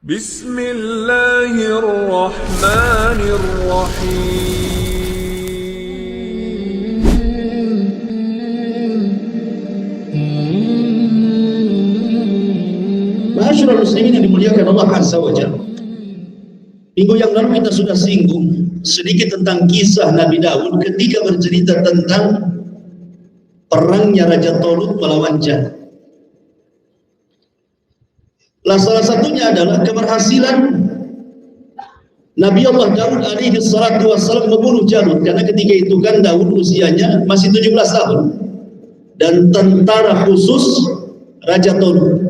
بسم الله الرحمن الرحيم Ma'asyiral muslimin yang dimuliakan Allah Azza wa Jalla. Minggu yang lalu kita sudah singgung sedikit tentang kisah Nabi Daud ketika bercerita tentang perangnya Raja Talut melawan Jan. Salah satunya adalah keberhasilan Nabi Allah Daud alaihi salatu wassalam membunuh Jalut, karena ketika itu kan Daud usianya masih 17 tahun dan tentara khusus Raja Talut,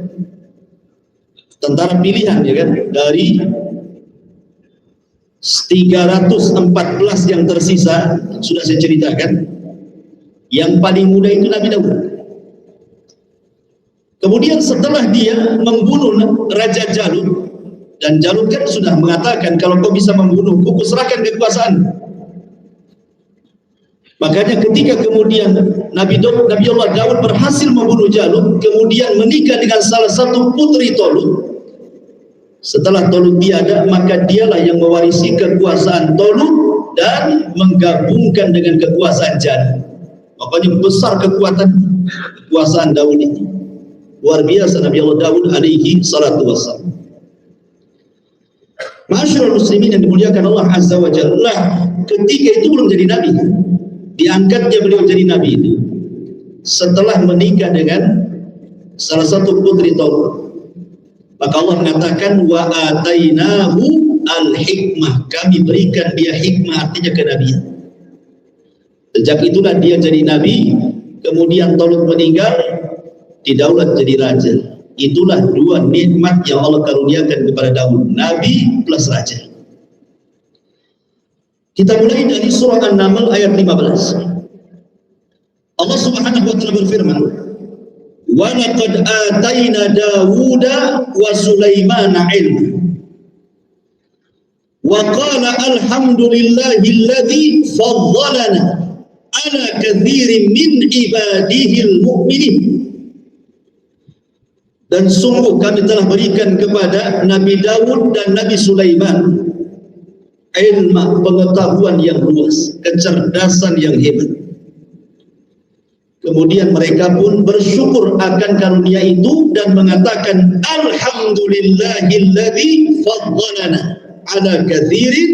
tentara pilihan ya kan, dari 314 yang tersisa sudah saya ceritakan. Yang paling muda itu Nabi Daud. Kemudian setelah dia membunuh Raja Jalut, dan Jalut kan sudah mengatakan, kalau kau bisa membunuhku, kuserahkan kekuasaan. Makanya ketika kemudian Nabi Allah Daud berhasil membunuh Jalut, kemudian menikah dengan salah satu putri Talut. Setelah Talut tiada, maka dialah yang mewarisi kekuasaan Talut dan menggabungkan dengan kekuasaan Jalut. Makanya besar kekuasaan Daud ini. Luar biasa Nabi Allah Daud alaihi salatu wassalam. Ma'asyiral muslimin yang dimuliakan Allah Azza wa Jalla, ketika itu belum jadi nabi. Diangkatnya beliau jadi nabi itu setelah menikah dengan salah satu putri Talut. Maka Allah mengatakan wa atainahu al-hikmah, kami berikan dia hikmah, artinya kenabian. Sejak itulah dia jadi nabi. Kemudian Talut meninggal, didaulat jadi raja. Itulah dua nikmat yang Allah karuniakan kepada Daud, nabi plus raja. Kita mulai dari surah An-Naml ayat 15. Allah Subhanahu wa taala berfirman, wa laqad atayna Dawuda wa Sulaimana ilma wa qala alhamdulillahilladzi faddalana ala katsirin min ibadihil mu'minin. Dan sungguh kami telah berikan kepada Nabi Daud dan Nabi Sulaiman ilmu, pengetahuan yang luas, kecerdasan yang hebat. Kemudian mereka pun bersyukur akan karunia itu dan mengatakan alhamdulillahilladzi faddalana ala katsirin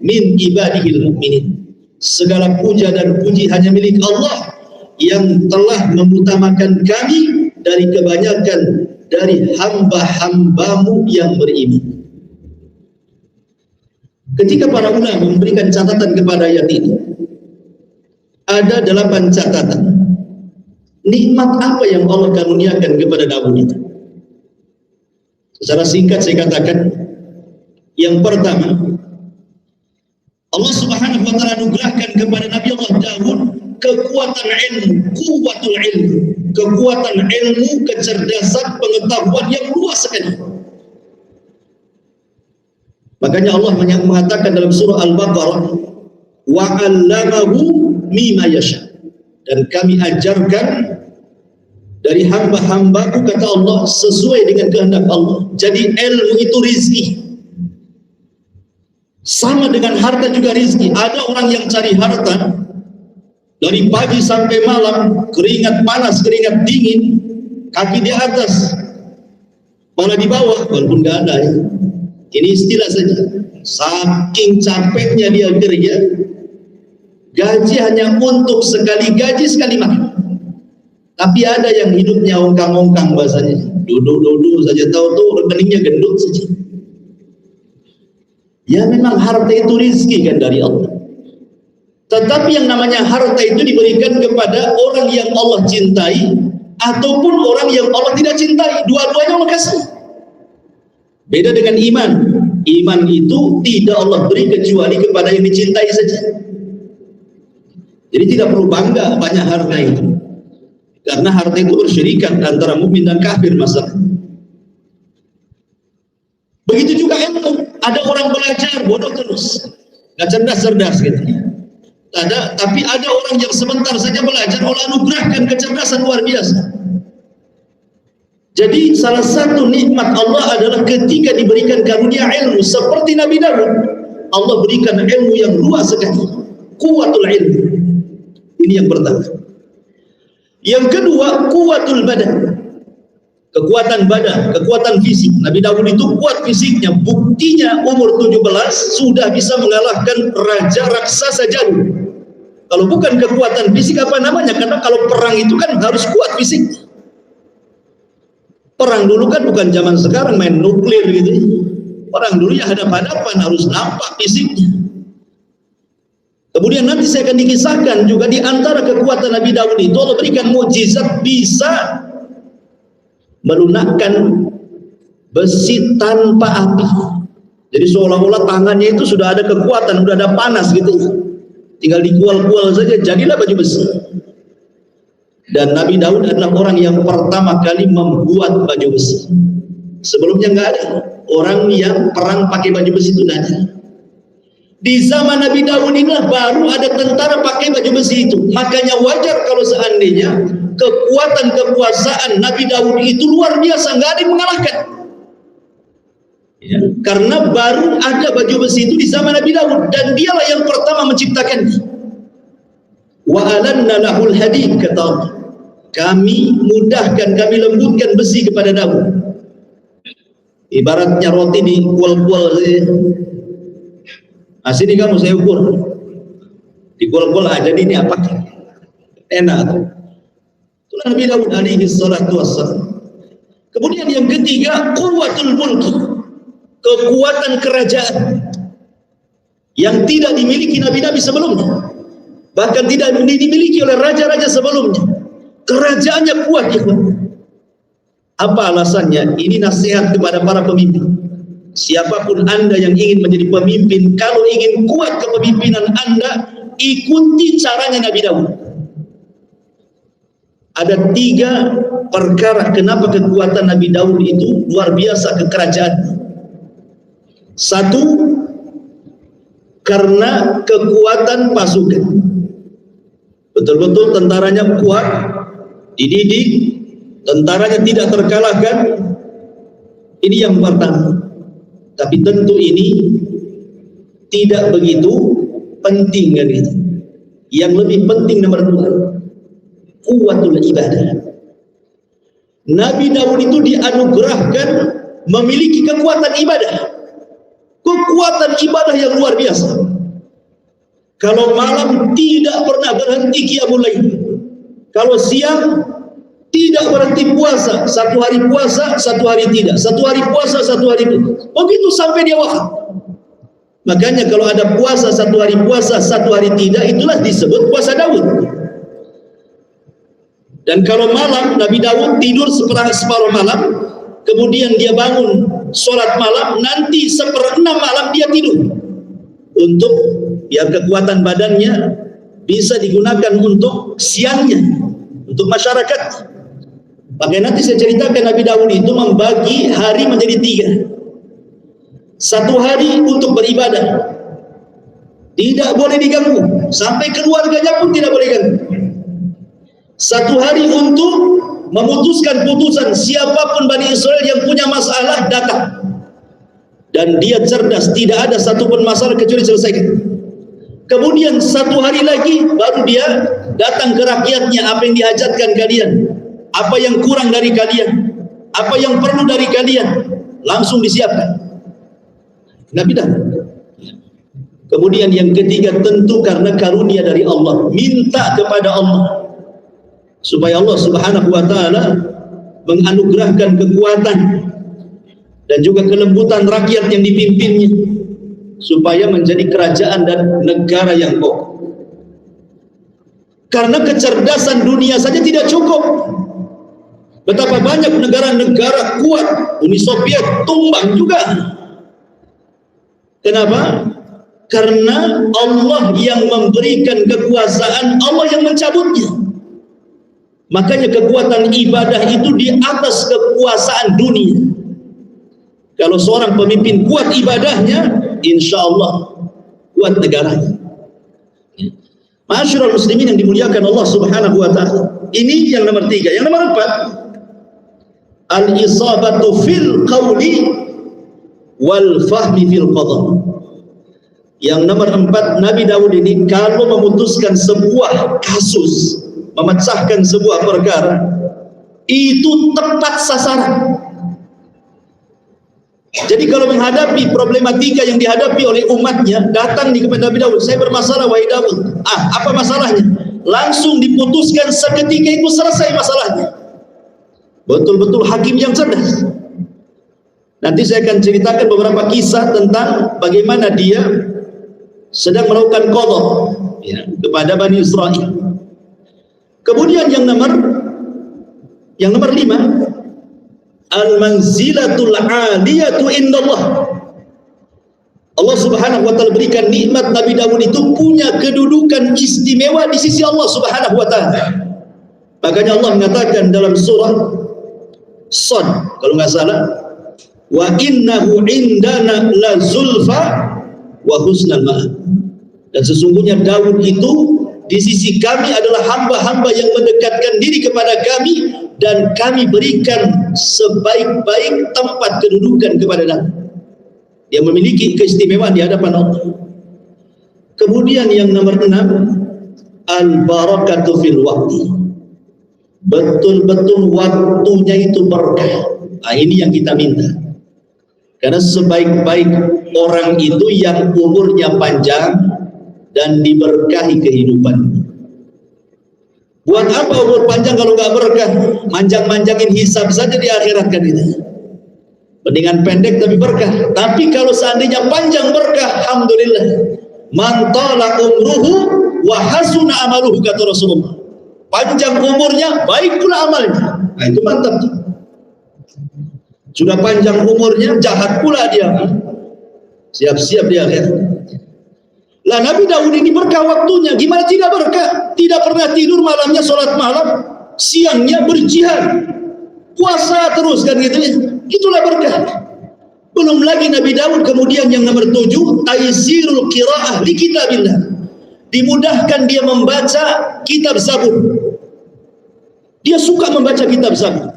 min ibadihil mu'minin. Segala puja dan puji hanya milik Allah yang telah mengutamakan kami dari kebanyakan dari hamba-hambamu yang beriman. Ketika para ulama memberikan catatan kepada ayat ini, ada 8 catatan. Nikmat apa yang Allah karuniakan kepada Daud itu? Secara singkat saya katakan, yang pertama, Allah Subhanahu wa taala anugerahkan kepada Nabi Allah Daud kekuatan ilmu, kuwatul ilmu, kekuatan ilmu, kecerdasan, pengetahuan yang luas sekali. Makanya Allah mengatakan dalam surah Al-Baqarah, wa 'allamahu mimma yasha, dan kami ajarkan dari hamba-hambaku, kata Allah, sesuai dengan kehendak Allah. Jadi ilmu itu rizki. Sama dengan harta juga rizki. Ada orang yang cari harta dari pagi sampai malam, keringat panas, keringat dingin, kaki di atas, malah di bawah, walaupun gak ada ya. Ini istilah saja. Saking capeknya dia kerja, gaji hanya untuk sekali gaji, sekali makan. Tapi ada yang hidupnya ongkang-ongkang bahasanya, duduk-duduk saja, tahu tuh rekeningnya gendut saja. Ya memang harta itu rizki kan dari Allah. Tetapi yang namanya harta itu diberikan kepada orang yang Allah cintai ataupun orang yang Allah tidak cintai. Dua-duanya Allah kasih. Beda dengan iman. Iman itu tidak Allah beri kecuali kepada yang dicintai saja. Jadi tidak perlu bangga banyak harta itu, karena harta itu bersyirikat antara mukmin dan kafir masalah. Begitu juga ilmu. Ada orang belajar bodoh terus, nggak cerdas gitu. Tapi ada orang yang sebentar saja belajar, Allah anugerahkan kecerdasan luar biasa. Jadi salah satu nikmat Allah adalah ketika diberikan karunia ilmu seperti Nabi Daud, Allah berikan ilmu yang luas sekali, kuwatul ilmu. Ini yang pertama. Yang kedua, kuwatul badan, kekuatan badan, kekuatan fisik. Nabi Daud itu kuat fisiknya, buktinya umur 17 sudah bisa mengalahkan raja raksasa jadul. Kalau bukan kekuatan fisik apa namanya? Karena kalau perang itu kan harus kuat fisik. Perang dulu kan bukan zaman sekarang main nuklir gitu. Perang dulu ya hadap-hadapan, harus nampak fisiknya. Kemudian nanti saya akan dikisahkan juga di antara kekuatan Nabi Daud itu Allah berikan mukjizat bisa melunakkan besi tanpa api. Jadi seolah-olah tangannya itu sudah ada kekuatan, sudah ada panas gitu. Tinggal dikual-kual saja, jadilah baju besi. Dan Nabi Daud adalah orang yang pertama kali membuat baju besi. Sebelumnya nggak ada orang yang perang pakai baju besi, itu nggak ada. Di zaman Nabi Daud inilah baru ada tentara pakai baju besi itu. Makanya wajar kalau seandainya kekuatan kekuasaan Nabi Daud itu luar biasa, nggak ada yang mengalahkan. Ya, karena baru ada baju besi itu di zaman Nabi Daud, dan dialah yang pertama menciptakannya. Wa alanna lahul hadid, kata Allah, kami mudahkan, kami lembutkan besi kepada Daud. Ibaratnya roti dikual-kual saja. Nah, sini kamu saya ukur, dikual-kual aja ini apa? Enak. Itulah Nabi Daud alaihi salatu wassalam. Kemudian yang ketiga, quwwatul mulki, kekuatan kerajaan yang tidak dimiliki nabi-nabi sebelumnya, bahkan tidak dimiliki oleh raja-raja sebelumnya. Kerajaannya kuat, ya. Apa alasannya? Ini nasihat kepada para pemimpin. Siapapun Anda yang ingin menjadi pemimpin, kalau ingin kuat kepemimpinan Anda, ikuti caranya Nabi Daud. Ada 3 perkara kenapa kekuatan Nabi Daud itu luar biasa kekerajaan. 1, karena kekuatan pasukan. Betul-betul tentaranya kuat, dididik, tentaranya tidak terkalahkan. Ini yang pertama. Tapi tentu ini tidak begitu penting kan itu. Yang lebih penting nomor 2, kuwatul ibadah. Nabi Daud itu dianugerahkan memiliki kekuatan ibadah. Kekuatan ibadah yang luar biasa. Kalau malam tidak pernah berhenti qiyamul lail. Kalau siang tidak berhenti puasa. 1 hari puasa, 1 hari tidak. 1 hari puasa, 1 hari tidak. Begitu sampai dia wafat. Makanya kalau ada puasa 1 hari puasa, 1 hari tidak, itulah disebut puasa Daud. Dan kalau malam Nabi Daud tidur separuh malam, kemudian dia bangun sholat malam, nanti 1/6 malam dia tidur untuk biar kekuatan badannya bisa digunakan untuk siangnya, untuk masyarakat. Makanya nanti saya ceritakan Nabi Daud itu membagi hari menjadi 3. 1 hari untuk beribadah, tidak boleh diganggu, sampai keluarganya pun tidak boleh ganggu. 1 hari untuk memutuskan putusan, siapapun Bani Israel yang punya masalah datang, dan dia cerdas, tidak ada satupun masalah kecuali selesaikan. Kemudian 1 hari lagi baru dia datang ke rakyatnya, apa yang dihajatkan kalian, apa yang kurang dari kalian, apa yang perlu dari kalian, langsung disiapkan. Nabi Daud. Kemudian yang ketiga, tentu karena karunia dari Allah, minta kepada Allah supaya Allah Subhanahu wa taala menganugerahkan kekuatan dan juga kelembutan rakyat yang dipimpinnya supaya menjadi kerajaan dan negara yang kokoh. Karena kecerdasan dunia saja tidak cukup. Betapa banyak negara-negara kuat, Uni Soviet tumbang juga. Kenapa? Karena Allah yang memberikan kekuasaan, Allah yang mencabutnya. Makanya kekuatan ibadah itu di atas kekuasaan dunia. Kalau seorang pemimpin kuat ibadahnya, insya Allah kuat negaranya. Ma'asyiral muslimin yang dimuliakan Allah Subhanahu wa taala. Ini yang nomor 3. Yang nomor 4, al-isabatu fil qawli wal fahmi fil qadar. Yang nomor 4, Nabi Daud ini kalau memutuskan sebuah kasus, memecahkan sebuah perkara, itu tepat sasaran. Jadi kalau menghadapi problematika yang dihadapi oleh umatnya, datang di kepada Nabi Daud, saya bermasalah wahai Daud. Apa masalahnya? Langsung diputuskan seketika itu, selesai masalahnya. Betul-betul hakim yang cerdas. Nanti saya akan ceritakan beberapa kisah tentang bagaimana dia sedang melakukan qadha ya, kepada Bani Israel. Kemudian yang nomor 5, al-manzilatul 'aliyatu indallah. Allah Subhanahu wa taala berikan nikmat Nabi Daud itu punya kedudukan istimewa di sisi Allah Subhanahu wa taala. Makanya Allah mengatakan dalam surah Shad kalau nggak salah, wa innahu indana la zulfa wa husnal ma'ab. Dan sesungguhnya Daud itu di sisi kami adalah hamba-hamba yang mendekatkan diri kepada kami, dan kami berikan sebaik-baik tempat kedudukan kepada Daud. Dia memiliki keistimewaan di hadapan Allah. Kemudian yang nomor 6, al-barakatu fil waqti. Betul-betul waktunya itu berkah. Ini yang kita minta. Karena sebaik-baik orang itu yang umurnya panjang dan diberkahi kehidupan. Buat apa umur panjang kalau nggak berkah? Manjang-manjangin hisab saja di akhirat kan itu. Mendingan pendek tapi berkah. Tapi kalau seandainya panjang berkah, alhamdulillah. Man tala umruhu wa hasuna amaluhu, kata Rasulullah. Panjang umurnya, baik pula amalnya. Nah, itu mantap tuh. Sudah panjang umurnya, jahat pula dia. Siap-siap dia akhirat. Lah Nabi Daud ini berkah waktunya, gimana tidak berkah? Tidak pernah tidur malamnya, sholat malam, siangnya berjihad, puasa terus kan gitu ya. Itulah berkah. Belum lagi Nabi Daud kemudian yang nomor 7, taysirul qiraah li kitabillah. Dimudahkan dia membaca kitab Zabur. Dia suka membaca kitab Zabur.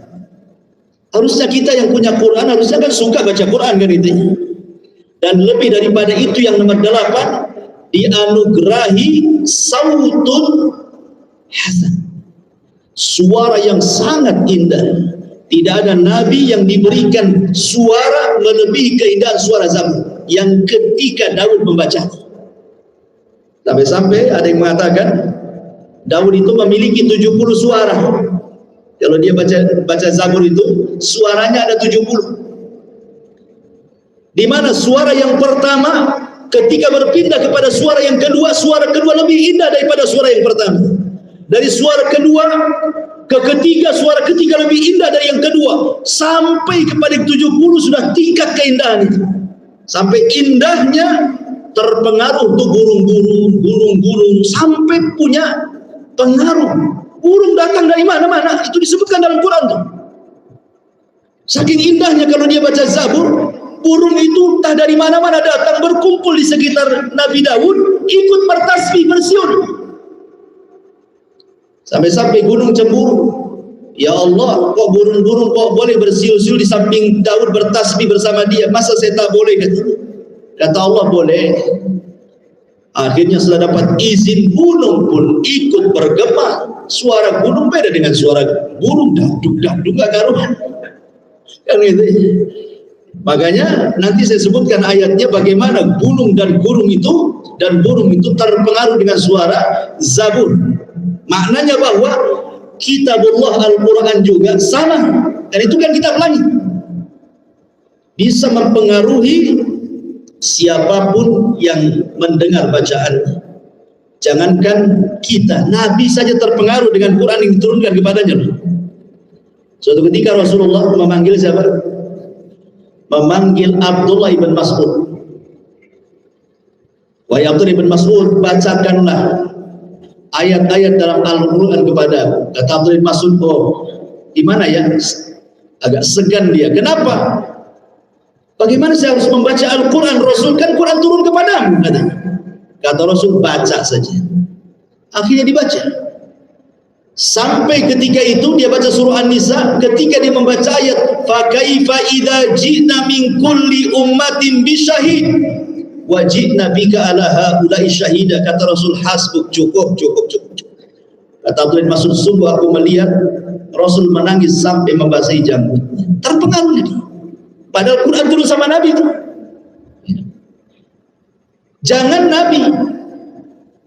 Harusnya kita yang punya Quran harusnya kan suka baca Quran kan itu. Dan lebih daripada itu yang nomor 8, dianugerahi sautun hasan, suara yang sangat indah. Tidak ada nabi yang diberikan suara melebihi keindahan suara Zabur yang ketika Daud membaca. Sampai-sampai ada yang mengatakan Daud itu memiliki 70 suara. Kalau dia baca Zabur itu suaranya ada 70. Di mana suara yang pertama ketika berpindah kepada suara yang kedua, suara kedua lebih indah daripada suara yang pertama. Dari suara kedua ke ketiga, suara ketiga lebih indah dari yang kedua. Sampai kepada 70 sudah tingkat keindahan itu. Sampai indahnya terpengaruh tuh burung-burung, sampai punya pengaruh. Burung datang dari mana-mana, itu disebutkan dalam Quran tuh. Saking indahnya kalau dia baca Zabur, burung itu entah dari mana-mana datang berkumpul di sekitar Nabi Daud, ikut bertasbih, bersiul. Sampai-sampai gunung cemburu. Ya Allah, kok burung-burung kok boleh bersiul-siul di samping Daud bertasbih bersama dia? Masa saya tak boleh? Kata Allah, boleh. Akhirnya setelah dapat izin, gunung pun ikut bergema. Suara gunung beda dengan suara burung, daduk-daduk gak karuan. Kan gitu. Makanya nanti saya sebutkan ayatnya bagaimana gunung dan burung itu terpengaruh dengan suara Zabur. Maknanya bahwa kitabullah Al-Quran juga sama, dan itu kan kitab langit, bisa mempengaruhi siapapun yang mendengar bacaan. Jangankan kita, Nabi saja terpengaruh dengan Quran yang diturunkan kepadanya. Suatu ketika Rasulullah memanggil siapa? Memanggil Abdullah ibn Mas'ud. Wahai Abdullah ibn Mas'ud, bacakanlah ayat-ayat dalam Al-Quran kepada. Kata Abdullah ibn Mas'ud, oh gimana ya? Agak segan dia. Kenapa? Bagaimana saya harus membaca Al-Quran? Rasul kan Quran turun kepadamu, katanya. Kata Rasul, baca saja. Akhirnya dibaca. Sampai ketika itu dia baca surah An-Nisa, ketika dia membaca ayat fa kaifa idza ji'na min kulli ummatin bi syahid wa ji'na bika ala haula'i syahida, kata Rasul, hasbuk, cukup. Kata Abdullah bin Mas'ud, sungguh aku melihat Rasul menangis sampai membasahi janggut. Terpengaruh dia. Padahal Quran turun sama Nabi itu. Jangan Nabi.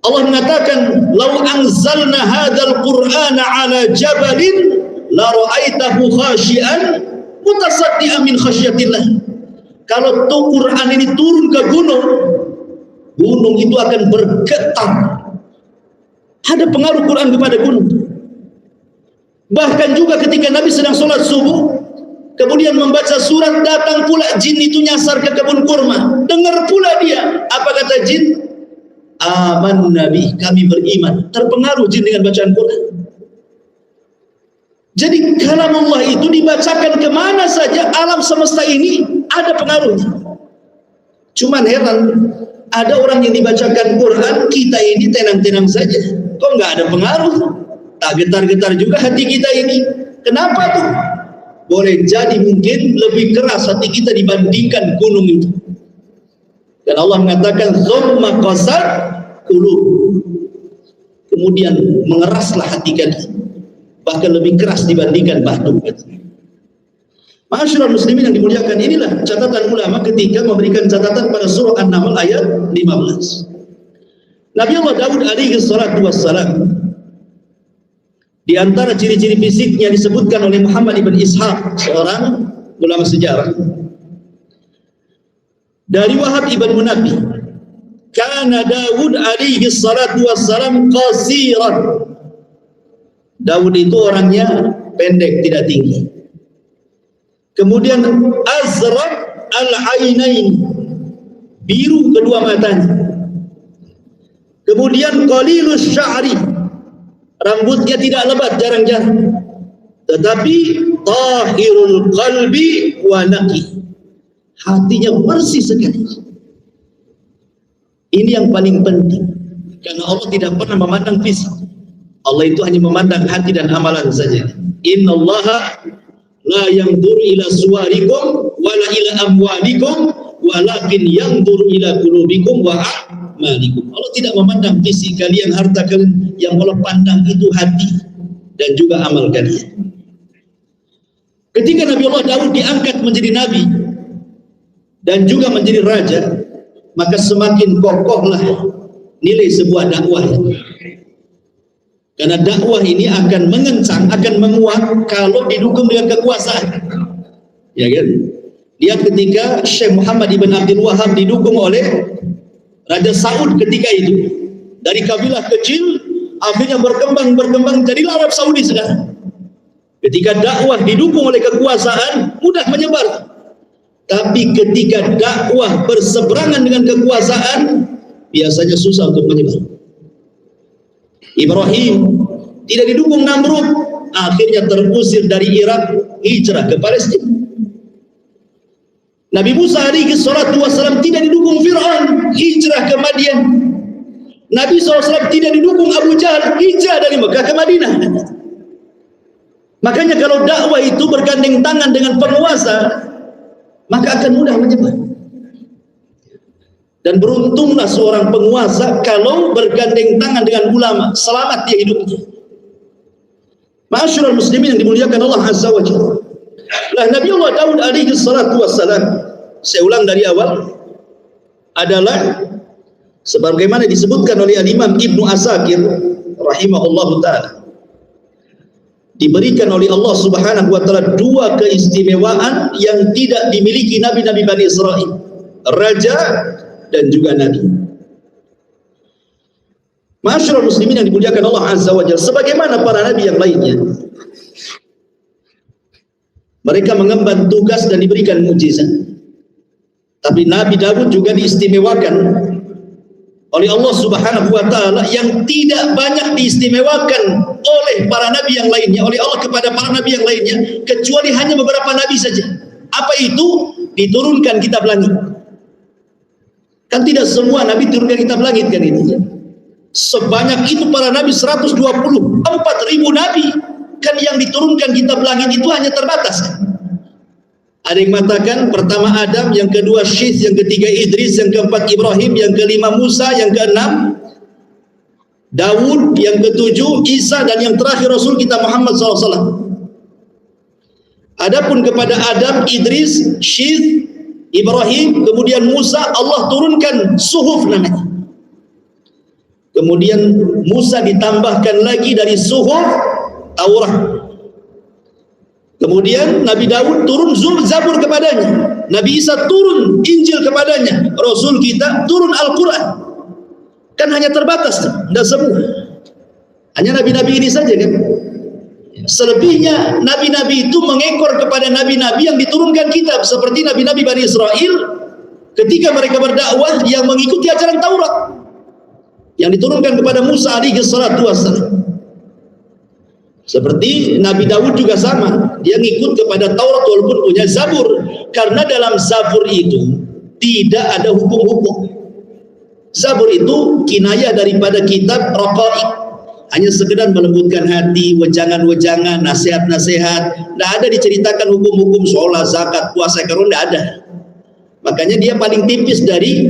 Allah mengatakan, "Lau anzalna hadzal Qur'ana 'ala jabalin la ra'aitahu khashi'an mutasaddian min khasyatillah." Kalau tuh Quran ini turun ke gunung, gunung itu akan bergetar. Ada pengaruh Quran kepada gunung. Bahkan juga ketika Nabi sedang sholat subuh, kemudian membaca surat, datang pula jin itu nyasar ke kebun kurma. Dengar pula dia. Apa kata jin? Aman Nabi, kami beriman. Terpengaruh jin dengan bacaan Quran. Jadi kalam Allah itu dibacakan kemana saja alam semesta ini ada pengaruhnya. Cuman heran, ada orang yang dibacakan Quran, kita ini tenang-tenang saja. Kok nggak ada pengaruh? Tak getar-getar juga hati kita ini. Kenapa tuh? Boleh jadi mungkin lebih keras hati kita dibandingkan gunung itu. Dan Allah mengatakan tsumma qasat qulub. Kemudian mengeraslah hati kalian, bahkan lebih keras dibandingkan batu. Ma'asyiral muslimin yang dimuliakan, inilah catatan ulama ketika memberikan catatan pada surah An-Naml ayat 15. Nabi Allah Daud alaihi salatu wassalam, di antara ciri-ciri fisiknya disebutkan oleh Muhammad ibn Ishaq, seorang ulama sejarah, dari Wahab ibn Munabbih, kana Daud alaihi salatu wassalam qasiran. Daud itu orangnya pendek, tidak tinggi. Kemudian azraq al-ainain, biru kedua matanya. Kemudian qalilus sya'ri, rambutnya tidak lebat, jarang-jarang. Tetapi tahirul qalbi wa naqi, hatinya bersih sekali. Ini yang paling penting, karena Allah tidak pernah memandang fisik. Allah itu hanya memandang hati dan amalan saja. Innallaha la yanzuru ila suwarikum wala ila amwalikum walakin yanzuru ila qulubikum wa a'malikum. Allah tidak memandang fisik kalian, harta kalian, yang Allah pandang itu hati dan juga amal kalian. Ketika Nabi Allah Daud diangkat menjadi nabi dan juga menjadi raja, maka semakin kokohlah nilai sebuah dakwah. Karena dakwah ini akan mengencang, akan menguat kalau didukung dengan kekuasaan. Ya kan? Lihat ketika Syekh Muhammad ibn Abdul Wahab didukung oleh Raja Saud ketika itu, dari kabilah kecil akhirnya berkembang jadilah Arab Saudi sekarang. Ketika dakwah didukung oleh kekuasaan, mudah menyebar. Tapi ketika dakwah berseberangan dengan kekuasaan, biasanya susah untuk menyebar. Ibrahim tidak didukung Namrud, akhirnya terusir dari Irak, hijrah ke Palestina. Nabi Musa alaihi salatu wassalam tidak didukung Fir'aun, hijrah ke Madian. Nabi SAW tidak didukung Abu Jahal, hijrah dari Mekah ke Madinah. Makanya kalau dakwah itu bergandeng tangan dengan penguasa, maka akan mudah menyebar. Dan beruntunglah seorang penguasa kalau bergandeng tangan dengan ulama, selamat dia hidupnya. Ma'asyiral muslimin yang dimuliakan Allah Azza wa Jalla. Lah Nabi Allah Daud alaihi salatu wassalam, saya ulang dari awal, adalah sebagaimana disebutkan oleh Al-Imam Ibnu Asakir rahimahullahu ta'ala, diberikan oleh Allah Subhanahu wa ta'ala dua keistimewaan yang tidak dimiliki nabi-nabi Bani Israel, raja dan juga nabi. Ma'asyiral muslimin yang dimuliakan Allah Azza wa Jalla, sebagaimana para nabi yang lainnya, mereka mengemban tugas dan diberikan mukjizat. Tapi Nabi Daud juga diistimewakan oleh Allah Subhanahu wa ta'ala yang tidak banyak diistimewakan oleh para nabi yang lainnya, oleh Allah kepada para nabi yang lainnya, kecuali hanya beberapa nabi saja. Apa itu? Diturunkan kitab langit. Kan tidak semua nabi turunkan kitab langit kan itu. Sebanyak itu para nabi, 124.000 nabi. Kan yang diturunkan kitab langit itu hanya terbatas. Ada yang mengatakan pertama Adam, yang kedua Syith, yang ketiga Idris, yang keempat Ibrahim, yang kelima Musa, yang keenam Daud, yang ketujuh Isa, dan yang terakhir Rasul kita Muhammad SAW. Adapun kepada Adam, Idris, Syith, Ibrahim, kemudian Musa, Allah turunkan suhuf namanya. Kemudian Musa ditambahkan lagi dari suhuf Taurat. Kemudian Nabi Daud turun Zabur kepadanya, Nabi Isa turun Injil kepadanya, Rasul kita turun Al-Quran. Kan hanya terbatas, tidak semua. Hanya nabi-nabi ini saja kan. Selebihnya nabi-nabi itu mengekor kepada nabi-nabi yang diturunkan kitab, seperti nabi-nabi Bani Israel ketika mereka berdakwah yang mengikuti ajaran Taurat yang diturunkan kepada Musa alaihi salatu wassalam. Seperti Nabi Daud juga sama, dia ngikut kepada Taurat walaupun punya Zabur, karena dalam Zabur itu tidak ada hukum-hukum. Zabur itu kinayah daripada kitab Raqaiq, hanya sekedar melembutkan hati, wejangan-wejangan, nasihat-nasihat. Tidak ada diceritakan hukum-hukum sholat, zakat, puasa, karun, tidak ada. Makanya dia paling tipis dari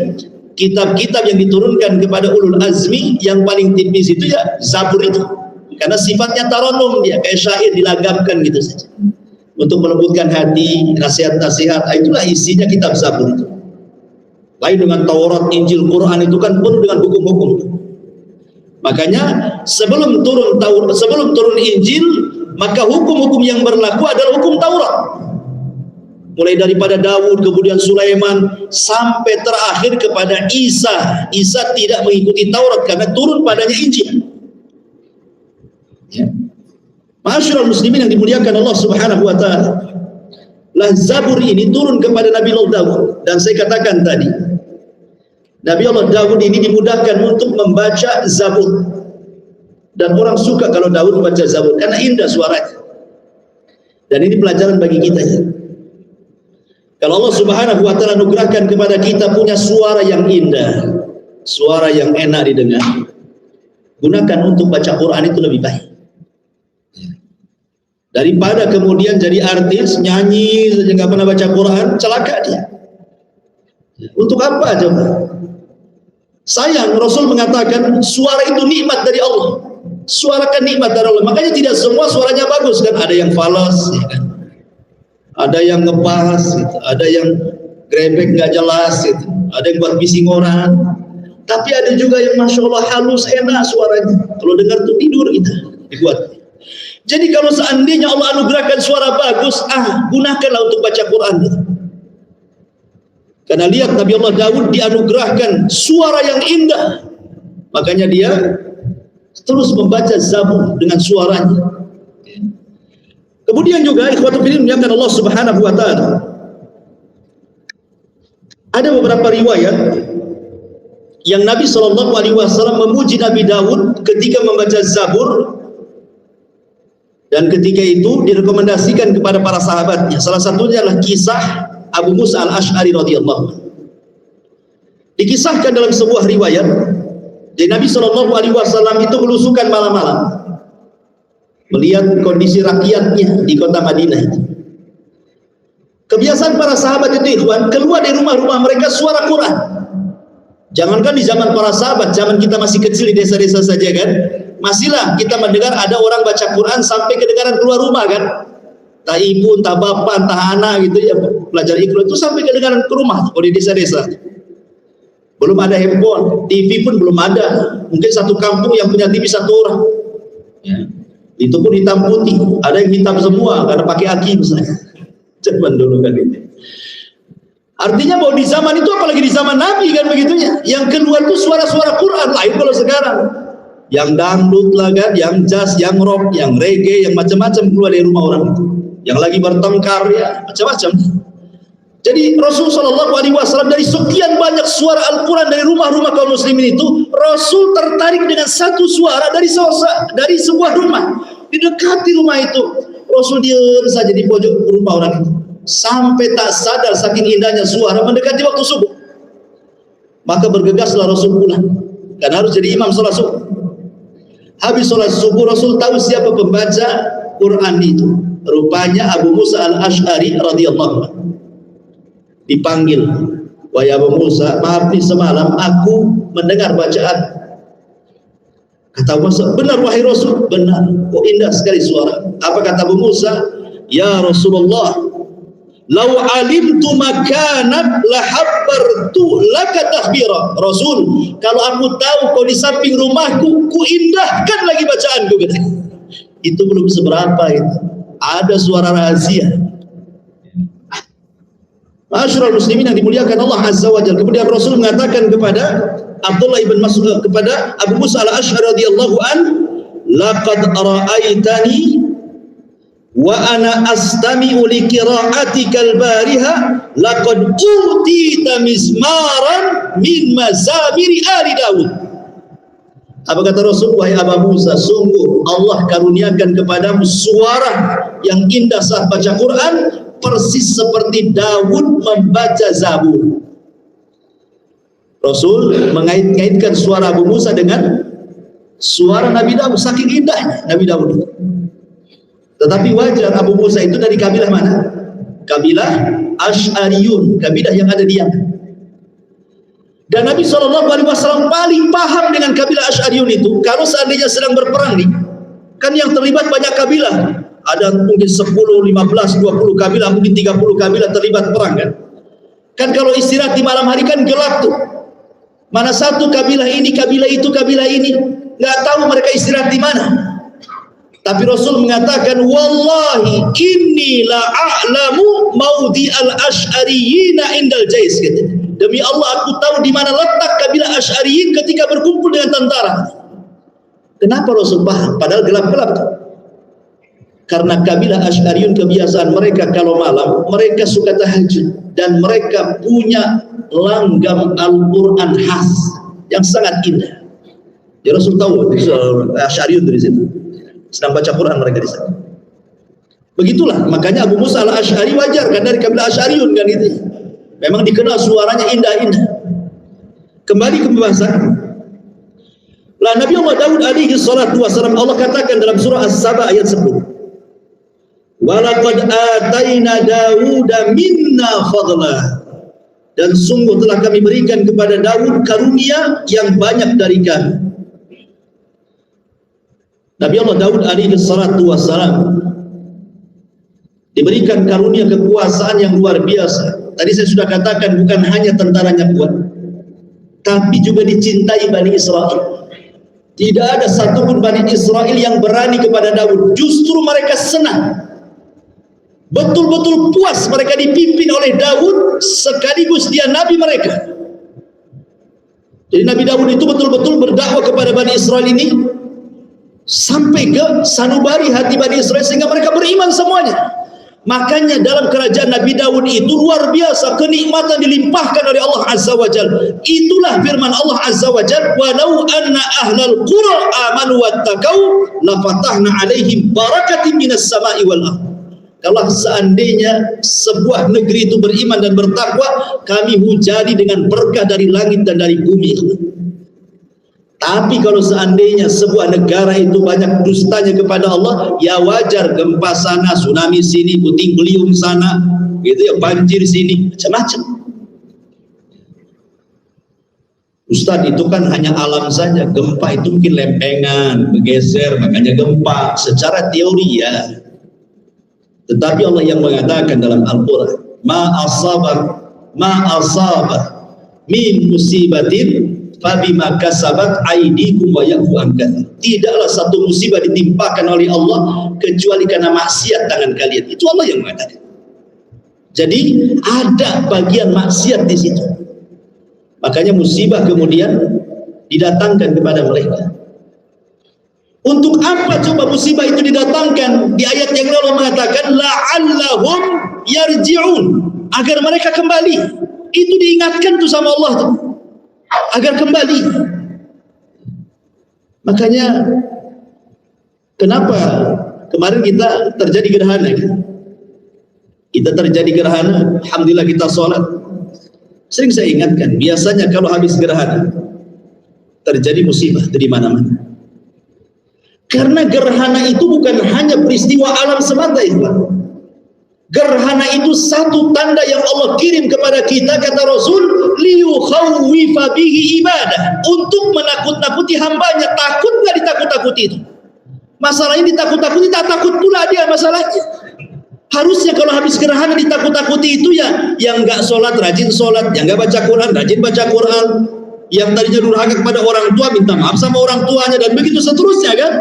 kitab-kitab yang diturunkan kepada ulul azmi. Yang paling tipis itu ya Zabur itu, karena sifatnya taranum, dia kayak syair dilagapkan gitu saja untuk melembutkan hati, nasihat-nasihat. Itulah isinya kitab Zabur itu. Lain dengan Taurat, Injil, Quran itu kan penuh dengan hukum-hukum. Makanya sebelum turun Injil, maka hukum-hukum yang berlaku adalah hukum Taurat. Mulai daripada Daud, kemudian Sulaiman, sampai terakhir kepada Isa. Isa tidak mengikuti Taurat karena turun padanya Injil. Ya. Ma'asyiral muslimin yang dimuliakan Allah Subhanahu wa taala. Lah Zabur ini turun kepada Nabi Allah Daud, dan saya katakan tadi, Nabi Allah Daud ini dimudahkan untuk membaca Zabur. Dan orang suka kalau Daud membaca Zabur karena indah suaranya. Dan ini pelajaran bagi kita ya. Kalau Allah Subhanahu wa taala anugerahkan kepada kita punya suara yang indah, suara yang enak didengar, gunakan untuk baca Quran itu lebih baik. Daripada kemudian jadi artis, nyanyi saja nggak pernah baca Quran, celaka dia. Untuk apa coba? Sayang, Rasul mengatakan suara itu nikmat dari Allah. Suara kan nikmat dari Allah. Makanya tidak semua suaranya bagus kan. Ada yang falas, ya kan? Ada yang ngepas, gitu. Ada yang grebek nggak jelas, gitu. Ada yang buat bising orang. Tapi ada juga yang masya Allah halus, enak suaranya. Kalau dengar tuh tidur kita dibuat. Jadi kalau seandainya Allah anugerahkan suara bagus, gunakanlah untuk baca Quran. Gitu. Karena lihat Nabi Allah Daud dianugerahkan suara yang indah, makanya dia terus membaca Zabur dengan suaranya. Kemudian juga ikhwatul fillah yang Allah Subhanahu wa taala, ada beberapa riwayat yang Nabi SAW memuji Nabi Daud ketika membaca Zabur, dan ketika itu direkomendasikan kepada para sahabatnya. Salah satunya adalah kisah Abu Musa al-Ash'ari radhiyallahu anhu. Dikisahkan dalam sebuah riwayat, jadi Nabi SAW itu belusukan malam-malam melihat kondisi rakyatnya di kota Madinah itu. Kebiasaan para sahabat itu ikhwan, keluar dari rumah-rumah mereka suara Quran. Jangankan di zaman para sahabat, zaman kita masih kecil di desa-desa saja kan, masihlah kita mendengar ada orang baca Quran sampai kedengaran keluar rumah kan. Entah ibu, entah bapak, entah anak gitu ya, pelajar Iqra itu sampai kedengaran ke rumah kalau di desa-desa. Belum ada handphone, TV pun belum ada. Mungkin satu kampung yang punya TV satu orang. Ya. Itu pun hitam putih, ada yang hitam semua karena pakai aki misalnya. Zaman dulu kan itu. Artinya bahwa di zaman itu, apalagi di zaman Nabi kan begitunya, yang keluar itu suara-suara Quran. Lain kalau sekarang, yang dangdut lah kan, yang jazz, yang rock, yang reggae, yang macam-macam keluar dari rumah orang itu. Yang lagi bertengkar ya macam-macam. Jadi Rasul SAW dari sekian banyak suara Al-Quran dari rumah-rumah kaum muslimin itu, Rasul tertarik dengan satu suara dari sebuah rumah. Didekati rumah itu, Rasul diam saja di pojok rumah orang itu, sampai tak sadar saking indahnya suara mendekati waktu subuh. Maka bergegaslah Rasul pulang Karena harus jadi imam sholat subuh. Habis sholat subuh Rasul tahu siapa pembaca Quran itu. Rupanya Abu Musa al-Ash'ari radhiyallahu anhu. Dipanggil, wahai Abu Musa, maaf nih semalam aku mendengar bacaan. Kata Abu Musa, benar wahai Rasul, benar. Oh indah sekali suara. Apa kata Abu Musa? Ya Rasulullah, lau alimtu makanat lahabbartu laka tahbira. Rasul, kalau aku tahu kau di samping rumahku, ku indahkan lagi bacaanku. Itu belum seberapa itu. Ada suara rahasia. Ma'asyiral muslimin yang dimuliakan Allah Azza wa Jalla. Kemudian Rasul mengatakan kepada Abdullah ibn Mas'ud, kepada Abu Musa al-Ash'ari radhiyallahu an, laqad ra'aitani wa ana astami'u li qira'atika al-bariha laqad utita mizmaran min mazamiri ali Daud. Apa kata Rasul? Wahai Abu Musa, sungguh Allah karuniakan kepadamu suara yang indah saat baca Quran, persis seperti Daud membaca Zabur. Rasul mengait-ngaitkan suara Abu Musa dengan suara Nabi Daud, saking indahnya Nabi Daud itu. Tetapi wajar Abu Musa itu dari kabilah mana? Kabilah Asy'ariyun, kabilah yang ada di Yaman. Dan Nabi SAW paling paham dengan kabilah Asy'ariyun itu. Kalau seandainya sedang berperang nih, kan yang terlibat banyak kabilah. Ada mungkin 10, 15, 20 kabilah, mungkin 30 kabilah terlibat perang kan. Kan kalau istirahat di malam hari kan gelap tuh. Mana satu kabilah ini, kabilah itu, kabilah ini. Nggak tahu mereka istirahat di mana. Tapi Rasul mengatakan, wallahi inni la a'lamu maudi al-asy'ariyina indal jais. Demi Allah aku tahu di mana letak kabilah Asy'ariyin ketika berkumpul dengan tentara. Kenapa Rasul paham? Padahal gelap-gelap tuh. Karena kabilah Asy'ariyun kebiasaan mereka kalau malam mereka suka tahajud dan mereka punya langgam Al-Quran khas yang sangat indah. Ya Rasul tahu Asy'ariyun dari situ sedang baca Quran mereka di sana. Begitulah makanya Abu Musa al-Ash'ari wajar kan dari kabilah Asy'ariyun kan itu. Memang dikenal suaranya indah-indah. Kembali ke pembahasan. Lah Nabi Allah Daud alaihi salatu wasallam Allah katakan dalam surah As-Saba ayat 10. Walaqad ataina Dauda minna fadla. Dan sungguh telah kami berikan kepada Daud karunia yang banyak dari kami. Nabi Allah Daud alaihi salatu wassalam diberikan karunia kekuasaan yang luar biasa. Tadi saya sudah katakan bukan hanya tentaranya kuat, tapi juga dicintai Bani Israel. Tidak ada satupun Bani Israel yang berani kepada Daud. Justru mereka senang. Betul-betul puas mereka dipimpin oleh Daud sekaligus dia nabi mereka. Jadi Nabi Daud itu betul-betul berdakwah kepada Bani Israel ini sampai ke sanubari hati Bani Israel sehingga mereka beriman semuanya. Makanya dalam kerajaan Nabi Daud itu luar biasa kenikmatan dilimpahkan oleh Allah Azza wa Jalla. Itulah firman Allah Azza wa Jalla, "Walau anna ahlal qura amanu wattaqau la fatahna 'alaihim barakatin minas sama'i wal ardh." Kalau seandainya sebuah negeri itu beriman dan bertakwa, kami hujani dengan berkah dari langit dan dari bumi. Tapi kalau seandainya sebuah negara itu banyak dustanya kepada Allah, ya wajar gempa sana, tsunami sini, puting beliung sana, gitu ya, banjir sini, macam-macam. Ustadz, itu kan hanya alam saja. Gempa itu mungkin lempengan, bergeser, makanya gempa. Secara teori ya. Tetapi Allah yang mengatakan dalam Al-Quran, ma asabah min musibatin fabima kasabat aydikum wa ya'fu an katsir. Tidaklah satu musibah ditimpakan oleh Allah kecuali karena maksiat tangan kalian. Itu Allah yang mengatakan. Jadi ada bagian maksiat di situ. Makanya musibah kemudian didatangkan kepada mereka. Untuk apa coba musibah itu didatangkan? Di ayat yang lalu mengatakan la'allahum yarji'un, agar mereka kembali. Itu diingatkan tuh sama Allah tuh, agar kembali. Makanya kenapa kemarin kita terjadi gerhana kan? Kita terjadi gerhana, alhamdulillah kita sholat. Sering saya ingatkan, biasanya kalau habis gerhana terjadi musibah di mana-mana. Karena gerhana itu bukan hanya peristiwa alam semata, ikhwan. Gerhana itu satu tanda yang Allah kirim kepada kita, kata Rasul, liyukhawwifa bihi ibadah, untuk menakut-nakuti hambanya. Takut nggak ditakut-takuti itu? Masalahnya ditakut-takuti, tak takut pula dia masalahnya. Harusnya kalau habis gerhana ditakut-takuti itu ya yang nggak sholat rajin sholat, yang nggak baca Quran rajin baca Quran, yang tadinya durhaka kepada orang tua minta maaf sama orang tuanya, dan begitu seterusnya kan,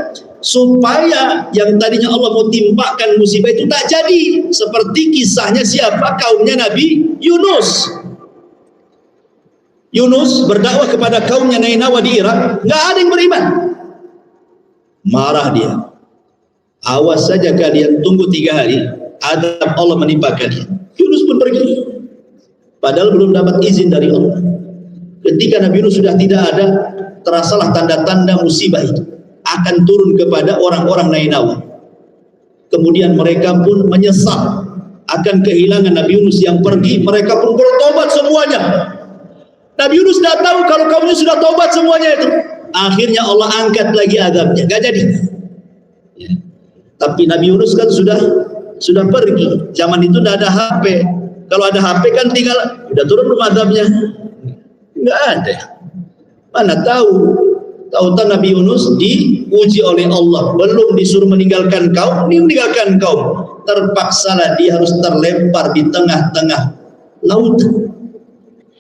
supaya yang tadinya Allah mau timpakan musibah itu tak jadi. Seperti kisahnya siapa? Kaumnya Nabi Yunus. Yunus berdakwah kepada kaumnya Nainawa di Irak, nggak ada yang beriman. Marah dia. Awas saja kalian, tunggu 3 hari, adab Allah menimpa kalian. Yunus pun pergi, padahal belum dapat izin dari Allah. Ketika Nabi Yunus sudah tidak ada, terasalah tanda-tanda musibah itu akan turun kepada orang-orang Nainawa. Kemudian mereka pun menyesal akan kehilangan Nabi Yunus yang pergi. Mereka pun bertobat semuanya. Nabi Yunus sudah tahu kalau kaumnya sudah tobat semuanya itu. Akhirnya Allah angkat lagi azabnya, gak jadi. Ya. Tapi Nabi Yunus kan sudah pergi. Zaman itu tidak ada HP. Kalau ada HP kan tinggal udah turun belum azabnya? Nggak ada. Mana tahu? Tahu-tahu Nabi Yunus diuji oleh Allah, belum disuruh meninggalkan kaum, dia meninggalkan kaum. Terpaksalah dia harus terlempar di tengah-tengah lautan,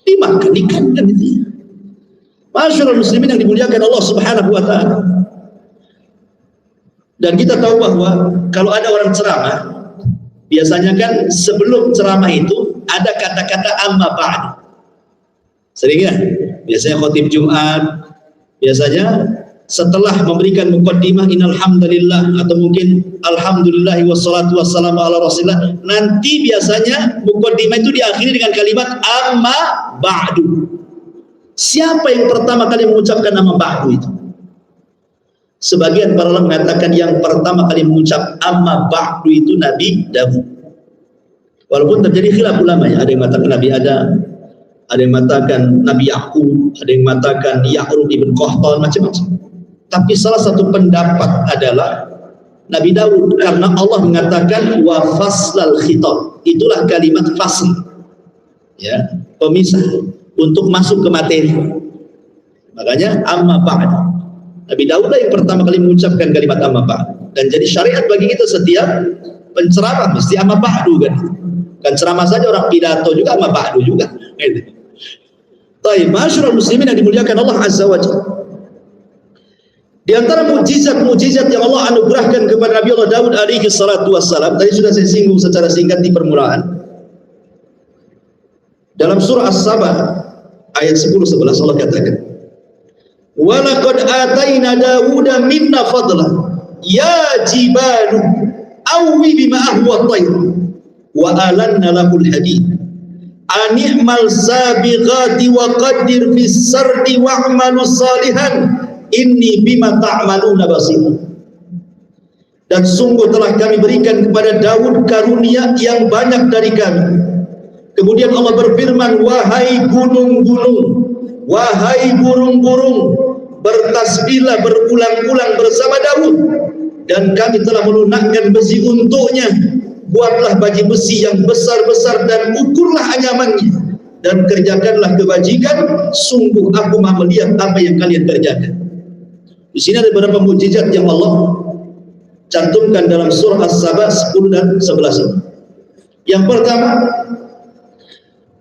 dimakan ikan kan itu. Masyaallah muslimin yang dimuliakan Allah Subhanahu wa taala. Dan kita tahu bahwa kalau ada orang ceramah, biasanya kan sebelum ceramah itu ada kata-kata amma ba'd. Sering ya? Biasanya khotib Jumat, biasanya setelah memberikan muqaddimah innal hamdalillah atau mungkin alhamdulillah wassalatu wassalamu ala rasulillah, nanti biasanya muqaddimah itu diakhiri dengan kalimat amma ba'du. Siapa yang pertama kali mengucapkan nama ba'du itu? Sebagian para ulama mengatakan yang pertama kali mengucap amma ba'du itu Nabi Daud. Walaupun terjadi khilaf ulama ya, ada yang mengatakan Nabi Adam, ada yang mengatakan Nabi Yakub, ada yang mengatakan Ya'rub ibn Qahtan, macam-macam. Tapi salah satu pendapat adalah Nabi Daud, karena Allah mengatakan wa faslal khitab. Itulah kalimat fasl, ya, pemisah untuk masuk ke materi. Makanya amma ba'd. Nabi Daud lah yang pertama kali mengucapkan kalimat amma ba'd. Dan jadi syariat bagi kita setiap penceramah mesti amma ba'du kan. Kan ceramah saja orang pidato juga amma ba'du juga. Baik, masyaallah muslimin yang dimuliakan Allah Azza wa Jalla. Di antara mukjizat-mukjizat yang Allah anugerahkan kepada Nabi Allah Daud alaihi salatu wassalam, tadi sudah saya singgung secara singkat di permulaan. Dalam surah As-Saba ayat 10-11 Allah katakan, "Wa laqad ataina Dawuda minna fadla ya jibalu awwi bima'ahu wat-tayr wa alanna lahul hadid ani'mal sabighati wa qaddir fis sardi wa'malu salihan inni bima ta'maluna basir." Dan sungguh telah kami berikan kepada Daud karunia yang banyak dari kami. Kemudian Allah berfirman, wahai gunung-gunung, wahai burung-burung, bertasbihlah berulang-ulang bersama Daud, dan kami telah melunakkan besi untuknya. Buatlah baju besi yang besar-besar dan ukurlah anyamannya, dan kerjakanlah kebajikan. Sungguh aku maha melihat apa yang kalian kerjakan. Di sini ada beberapa mukjizat yang Allah cantumkan dalam surah As-Saba 10 dan 11. Yang pertama,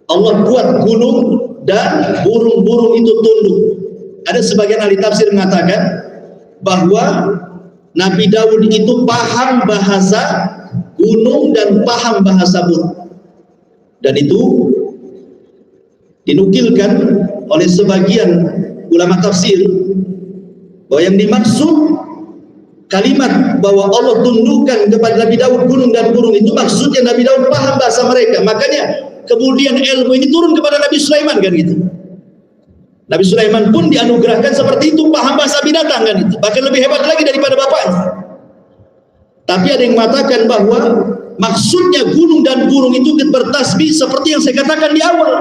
Allah buat gunung dan burung-burung itu tunduk. Ada sebagian ahli tafsir mengatakan bahwa Nabi Daud itu paham bahasa gunung dan paham bahasa burung. Dan itu dinukilkan oleh sebagian ulama tafsir bahwa yang dimaksud kalimat bahwa Allah tundukkan kepada Nabi Daud gunung dan burung itu maksudnya Nabi Daud paham bahasa mereka. Makanya kemudian ilmu ini turun kepada Nabi Sulaiman kan gitu. Nabi Sulaiman pun dianugerahkan seperti itu, paham bahasa binatang kan itu. Bahkan lebih hebat lagi daripada bapaknya. Tapi ada yang mengatakan bahwa maksudnya gunung dan burung itu bertasbih seperti yang saya katakan di awal.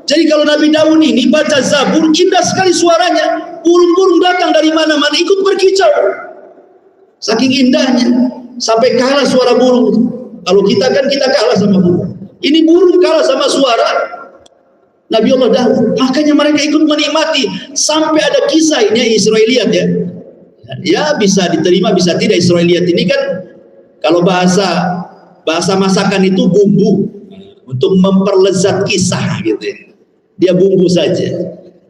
Jadi kalau Nabi Daud ini baca Zabur, indah sekali suaranya. Burung-burung datang dari mana-mana ikut berkicau. Saking indahnya, sampai kalah suara burung. Kalau kita kan kita kalah sama burung. Ini burung kalah sama suara Nabi Allah Daud. Makanya mereka ikut menikmati. Sampai ada kisah ini Israeliat ya. Ya bisa diterima, bisa tidak. Israeliat ini kan kalau bahasa masakan itu bumbu untuk memperlezat kisah gitu ya. Dia bumbu saja.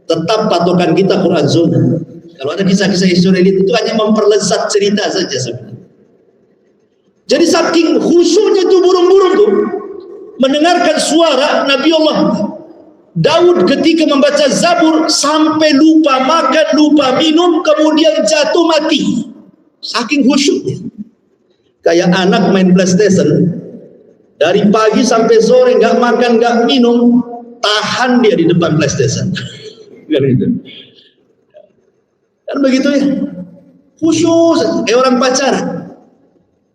Tetap patokan kita Quran Sunnah. Kalau ada kisah-kisah Israeliat itu hanya memperlezat cerita saja sebenarnya. Jadi saking khusyuknya itu burung-burung tuh mendengarkan suara Nabi Allah Daud ketika membaca Zabur sampai lupa makan, lupa minum, kemudian jatuh mati. Saking khusyuknya. Kayak anak main PlayStation dari pagi sampai sore nggak makan, nggak minum, tahan dia di depan PlayStation. Kan begitu ya. Khusyuk kayak orang pacaran.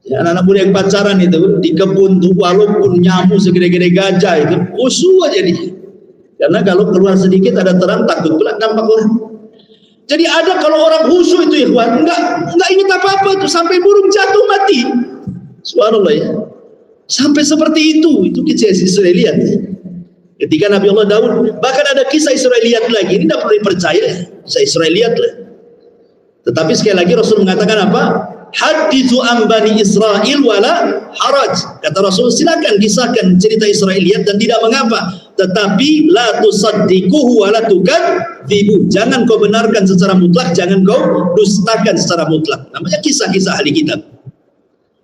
Ya, anak-anak muda yang pacaran itu di kebun tuh walaupun nyamuk segede-gede gajah itu khusyuk aja dia. Karena kalau keluar sedikit ada terang takut pula nampak orang. Jadi ada kalau orang khusyuk itu ya enggak ingat apa-apa tuh sampai burung jatuh mati. Subhanallah ya. Sampai seperti itu kisah Israeliat. Ketika Nabi Allah Daud, bahkan ada kisah Israeliat lagi. Ini tidak perlu dipercaya, kisah Israeliat lah. Tetapi sekali lagi Rasul mengatakan apa? Hadithu an bani Israel wala haraj. Kata Rasul, silakan kisahkan cerita Israeliat dan tidak mengapa. Tetapi la tusaddiquhu wa la tukadzibu. Jangan kau benarkan secara mutlak, jangan kau dustakan secara mutlak. Namanya kisah-kisah ahli kitab.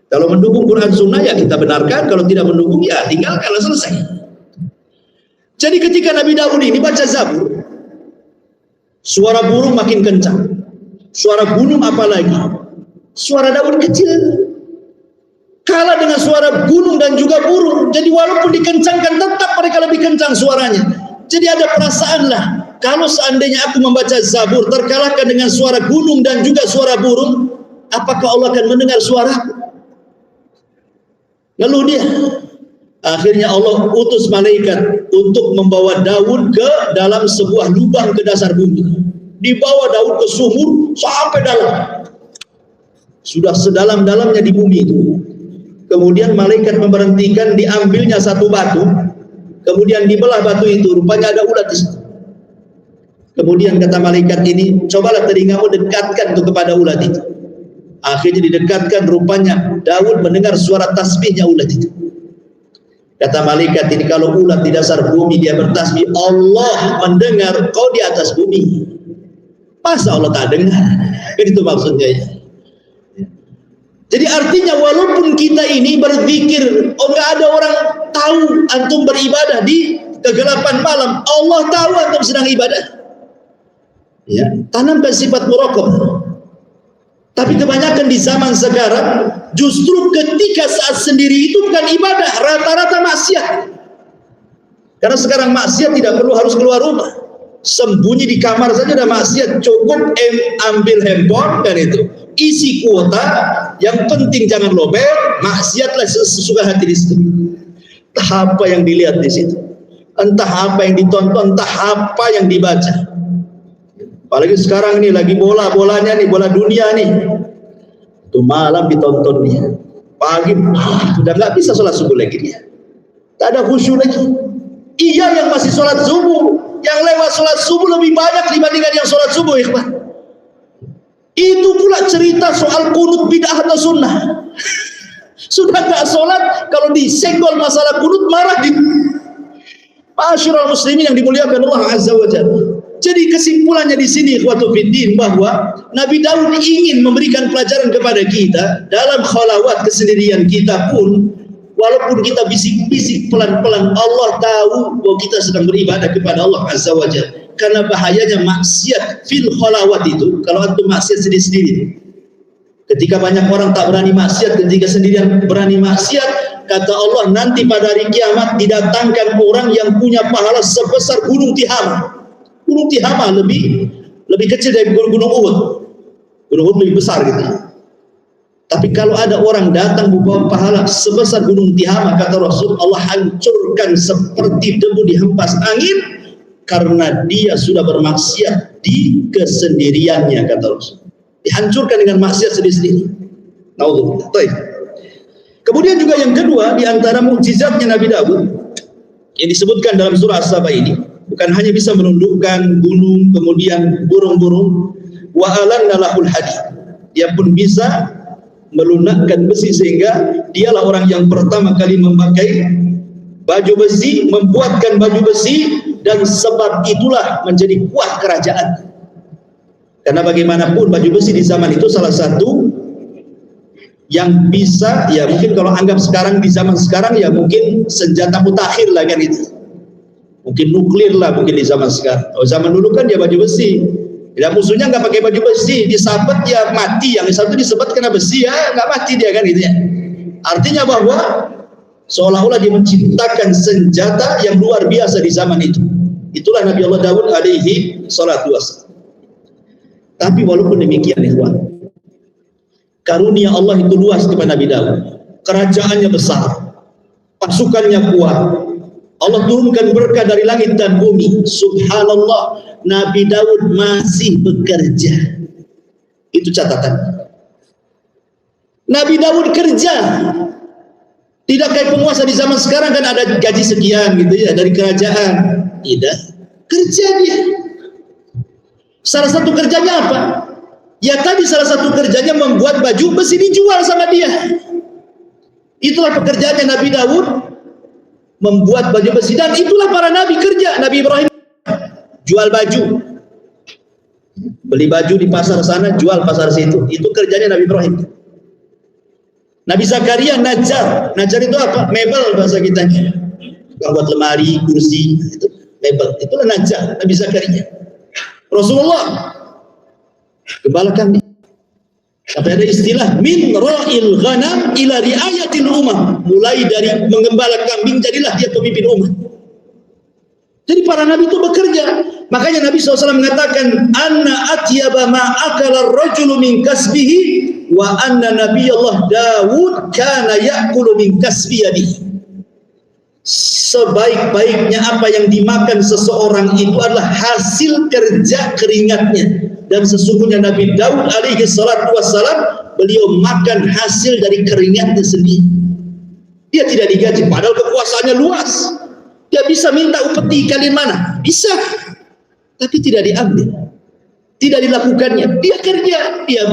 Kalau mendukung Quran Sunnah ya kita benarkan, kalau tidak mendukung ya tinggalkan, selesai. Jadi ketika Nabi Daud ini baca Zabur, suara burung makin kencang, suara gunung apalagi, suara Daud kecil, kalah dengan suara gunung dan juga burung. Jadi walaupun dikencangkan tetap mereka lebih kencang suaranya. Jadi ada perasaan lah, kalau seandainya aku membaca Zabur terkalahkan dengan suara gunung dan juga suara burung, apakah Allah akan mendengar suaraku? Lalu dia akhirnya Allah utus malaikat untuk membawa Daud ke dalam sebuah lubang ke dasar bumi. Dibawa Daud ke sumur sampai dalam. Sudah sedalam-dalamnya di bumi itu. Kemudian malaikat memberhentikan, diambilnya satu batu. Kemudian dibelah batu itu, rupanya ada ulat di situ. Kemudian kata malaikat ini, cobalah telingamu dekatkan itu kepada ulat itu. Akhirnya didekatkan, rupanya Daud mendengar suara tasbihnya ulat itu. Kata malaikat ini, kalau ulat di dasar bumi dia bertasbih, Allah mendengar kau di atas bumi. Masa Allah tak dengar? Itu maksudnya ya. Jadi artinya walaupun kita ini berzikir, nggak ada orang tahu antum beribadah di kegelapan malam, Allah tahu antum sedang ibadah. Ya, tanamkan sifat muraqabah. Tapi kebanyakan di zaman sekarang justru ketika saat sendiri itu bukan ibadah, rata-rata maksiat. Karena sekarang maksiat tidak perlu harus keluar rumah, sembunyi di kamar saja ada maksiat. Cukup ambil handphone dan itu isi kuota, yang penting jangan lobel, maksiatlah sesuka hati di situ. Entah apa yang dilihat di situ, entah apa yang ditonton, entah apa yang dibaca. Apalagi sekarang ini lagi bolanya nih, bola dunia nih. Itu malam ditonton dia. Pagi sudah nggak bisa sholat subuh lagi dia. Tak ada khusyuk lagi. Iya yang masih sholat subuh, yang lewat sholat subuh lebih banyak dibandingkan yang sholat subuh, ikhwan. Itu pula cerita soal kunut bid'ah atau sunnah. Sudah nggak sholat, kalau disenggol masalah kunut marah di. Ma'asyiral muslimin yang dimuliakan Allah Azza wa Jalla. Jadi kesimpulannya di sini ikhwatu fiddin, bahwa Nabi Daud ingin memberikan pelajaran kepada kita dalam khalawat kesendirian kita pun, walaupun kita bisik-bisik pelan-pelan, Allah tahu bahwa kita sedang beribadah kepada Allah Azza wa Jalla. Karena bahayanya maksiat fil khalawat itu, kalau antum maksiat sendiri-sendiri. Ketika banyak orang tak berani maksiat, ketika sendirian berani maksiat, kata Allah nanti pada hari kiamat didatangkan orang yang punya pahala sebesar gunung Tihama. Gunung Tihama lebih kecil dari gunung Uhud. Gunung Uhud lebih besar gitu. Tapi kalau ada orang datang membawa pahala sebesar gunung Tihama, kata Rasul, Allah hancurkan seperti debu dihempas angin, karena dia sudah bermaksiat di kesendiriannya, kata Rasul. Dihancurkan dengan maksiat sendiri-sendiri. Naudzubillah. Baik. Kemudian juga yang kedua, di antara mukjizatnya Nabi Daud yang disebutkan dalam surah As-Saba ini, bukan hanya bisa menundukkan gunung, kemudian burung-burung, wa alanna lahul hadid. Dia pun bisa melunakkan besi, sehingga dialah orang yang pertama kali memakai baju besi, membuatkan baju besi, dan sebab itulah menjadi kuat kerajaan. Karena bagaimanapun baju besi di zaman itu salah satu yang bisa, ya mungkin kalau anggap sekarang, di zaman sekarang ya mungkin senjata mutakhir lah kan itu, mungkin nuklir lah mungkin di zaman sekarang. Kalau zaman dulu kan dia baju besi, ya musuhnya nggak pakai baju besi, disabet ya mati, yang satu disebut kena besi ya nggak mati dia kan gitu ya. Artinya bahwa seolah-olah dia menciptakan senjata yang luar biasa di zaman itu. Itulah Nabi Allah Daud alaihi salatu wassalam. Tapi walaupun demikian ikhwan, karunia Allah itu luas kepada Nabi Daud. Kerajaannya besar, pasukannya kuat. Allah turunkan berkah dari langit dan bumi. Subhanallah, Nabi Daud masih bekerja. Itu catatan. Nabi Daud kerja. Tidak kayak penguasa di zaman sekarang kan ada gaji sekian gitu ya dari kerajaan. Tidak, kerja dia. Salah satu kerjanya apa? Ya tadi salah satu kerjanya membuat baju besi dijual sama dia. Itulah pekerjaannya Nabi Daud, membuat baju besi. Dan itulah para nabi kerja. Nabi Ibrahim jual baju, beli baju di pasar sana, jual pasar situ. Itu kerjanya Nabi Ibrahim. Nabi Zakaria najar. Najar itu apa? Mebel bahasa kitanya. Buat lemari, kursi, itu mebel. Itulah najar Nabi Zakaria. Rasulullah gembala kambing. Tapi ada istilah min ra'il ghanam ila riayatil ummah. Mulai dari menggembala kambing jadilah dia pemimpin umat. Jadi para nabi itu bekerja. Makanya Nabi SAW mengatakan anna atyaba ma akala ar-rajulu min kasbihi wa anna nabiyallah Daud kana ya'kulu min kasbi yadihi. Sebaik-baiknya apa yang dimakan seseorang itu adalah hasil kerja keringatnya, dan sesungguhnya Nabi Daud alaihi salatu wassalam beliau makan hasil dari keringatnya sendiri. Dia tidak digaji, padahal kekuasaannya luas. Dia bisa minta upeti kalian mana? Bisa. Tapi tidak diambil. Tidak dilakukannya. Dia kerja, dia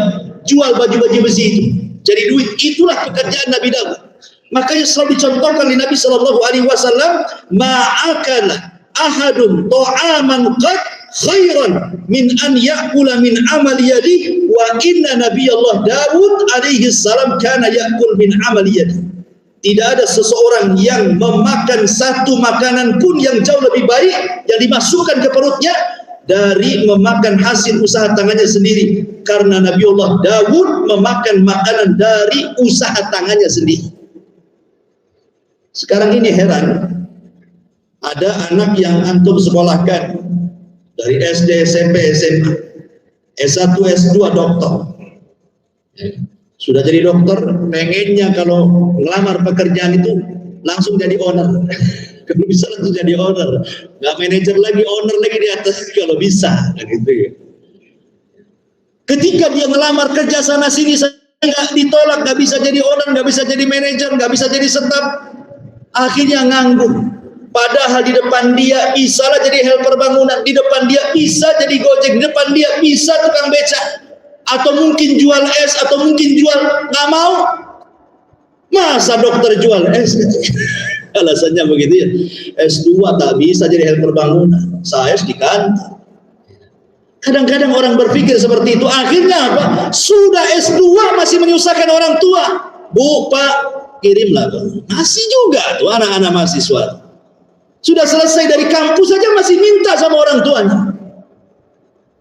jual baju-baju besi itu. Jadi duit, itulah pekerjaan Nabi Daud. Makanya selalu dicontohkan di Nabi Shallallahu Alaihi Wasallam, ma'akala ahadun ta'aman qad khairan min an ya'kula min amal yadi wa inna nabiyallah Daud alaihi salam kana ya'kul min amal yadi. Tidak ada seseorang yang memakan satu makanan pun yang jauh lebih baik yang dimasukkan ke perutnya dari memakan hasil usaha tangannya sendiri, karena Nabiullah Daud memakan makanan dari usaha tangannya sendiri. Sekarang ini heran, ada anak yang antum sekolahkan dari SD, SMP, SMA, S1, S2, doktor. Sudah jadi dokter, pengennya kalau ngelamar pekerjaan itu langsung jadi owner. Kalau bisa langsung jadi owner, nggak manajer lagi, owner lagi di atas kalau bisa, gitu ya. Ketika dia ngelamar kerja sana sini, nggak ditolak, nggak bisa jadi owner, nggak bisa jadi manajer, nggak bisa jadi staf. Akhirnya nganggur. Padahal di depan dia bisa lah jadi helper bangunan, di depan dia bisa jadi gojek, di depan dia bisa tukang beca, atau mungkin jual es, atau mungkin jual, nggak mau. Masa dokter jual es? Alasannya begitu ya. S2 tak bisa jadi helper bangunan, saya di kantor. Kadang-kadang orang berpikir seperti itu. Akhirnya apa? Sudah S2 masih menyusahkan orang tua. Bu, Pak, kirimlah. Masih juga tuh anak-anak mahasiswa. Sudah selesai dari kampus saja masih minta sama orang tuanya.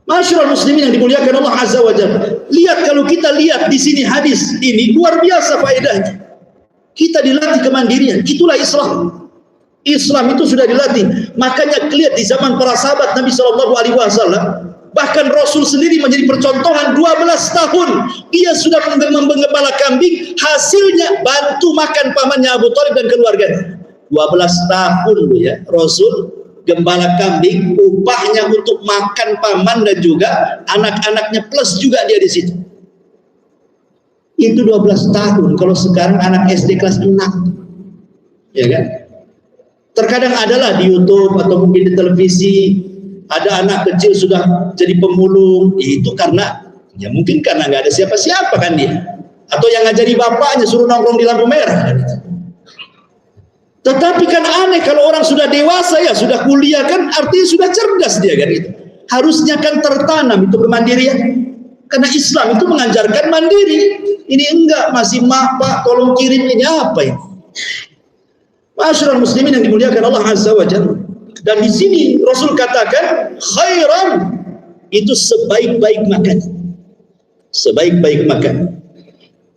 Masyaallah muslimin yang dimuliakan Allah Azza wa Jalla. Lihat, kalau kita lihat di sini hadis ini luar biasa faedahnya. Kita dilatih kemandirian. Itulah Islam. Islam itu sudah dilatih. Makanya lihat di zaman para sahabat Nabi Shallallahu Alaihi Wasallam, bahkan Rasul sendiri menjadi percontohan. 12 tahun dia sudah menggembala kambing, hasilnya bantu makan pamannya Abu Thalib dan keluarganya. 12 tahun loh ya, Rasul gembala kambing, upahnya untuk makan paman dan juga anak-anaknya plus juga dia di situ. Itu 12 tahun. Kalau sekarang anak SD kelas 6, ya kan? Terkadang adalah di YouTube atau mungkin di televisi ada anak kecil sudah jadi pemulung. Itu karena ya mungkin karena nggak ada siapa-siapa kan dia, atau yang ngajari bapaknya suruh nongkrong di lampu merah kan itu. Tetapi kan aneh kalau orang sudah dewasa ya sudah kuliah kan artinya sudah cerdas dia kan itu. Harusnya kan tertanam itu kemandirian. Karena Islam itu mengajarkan mandiri. Ini enggak, masih mak pak tolong kirim ini apa ini? Masyarakat muslimin yang dimuliakan Allah Azza wa Jalla. Dan di sini Rasul katakan khairan itu sebaik-baik makan. Sebaik-baik makan.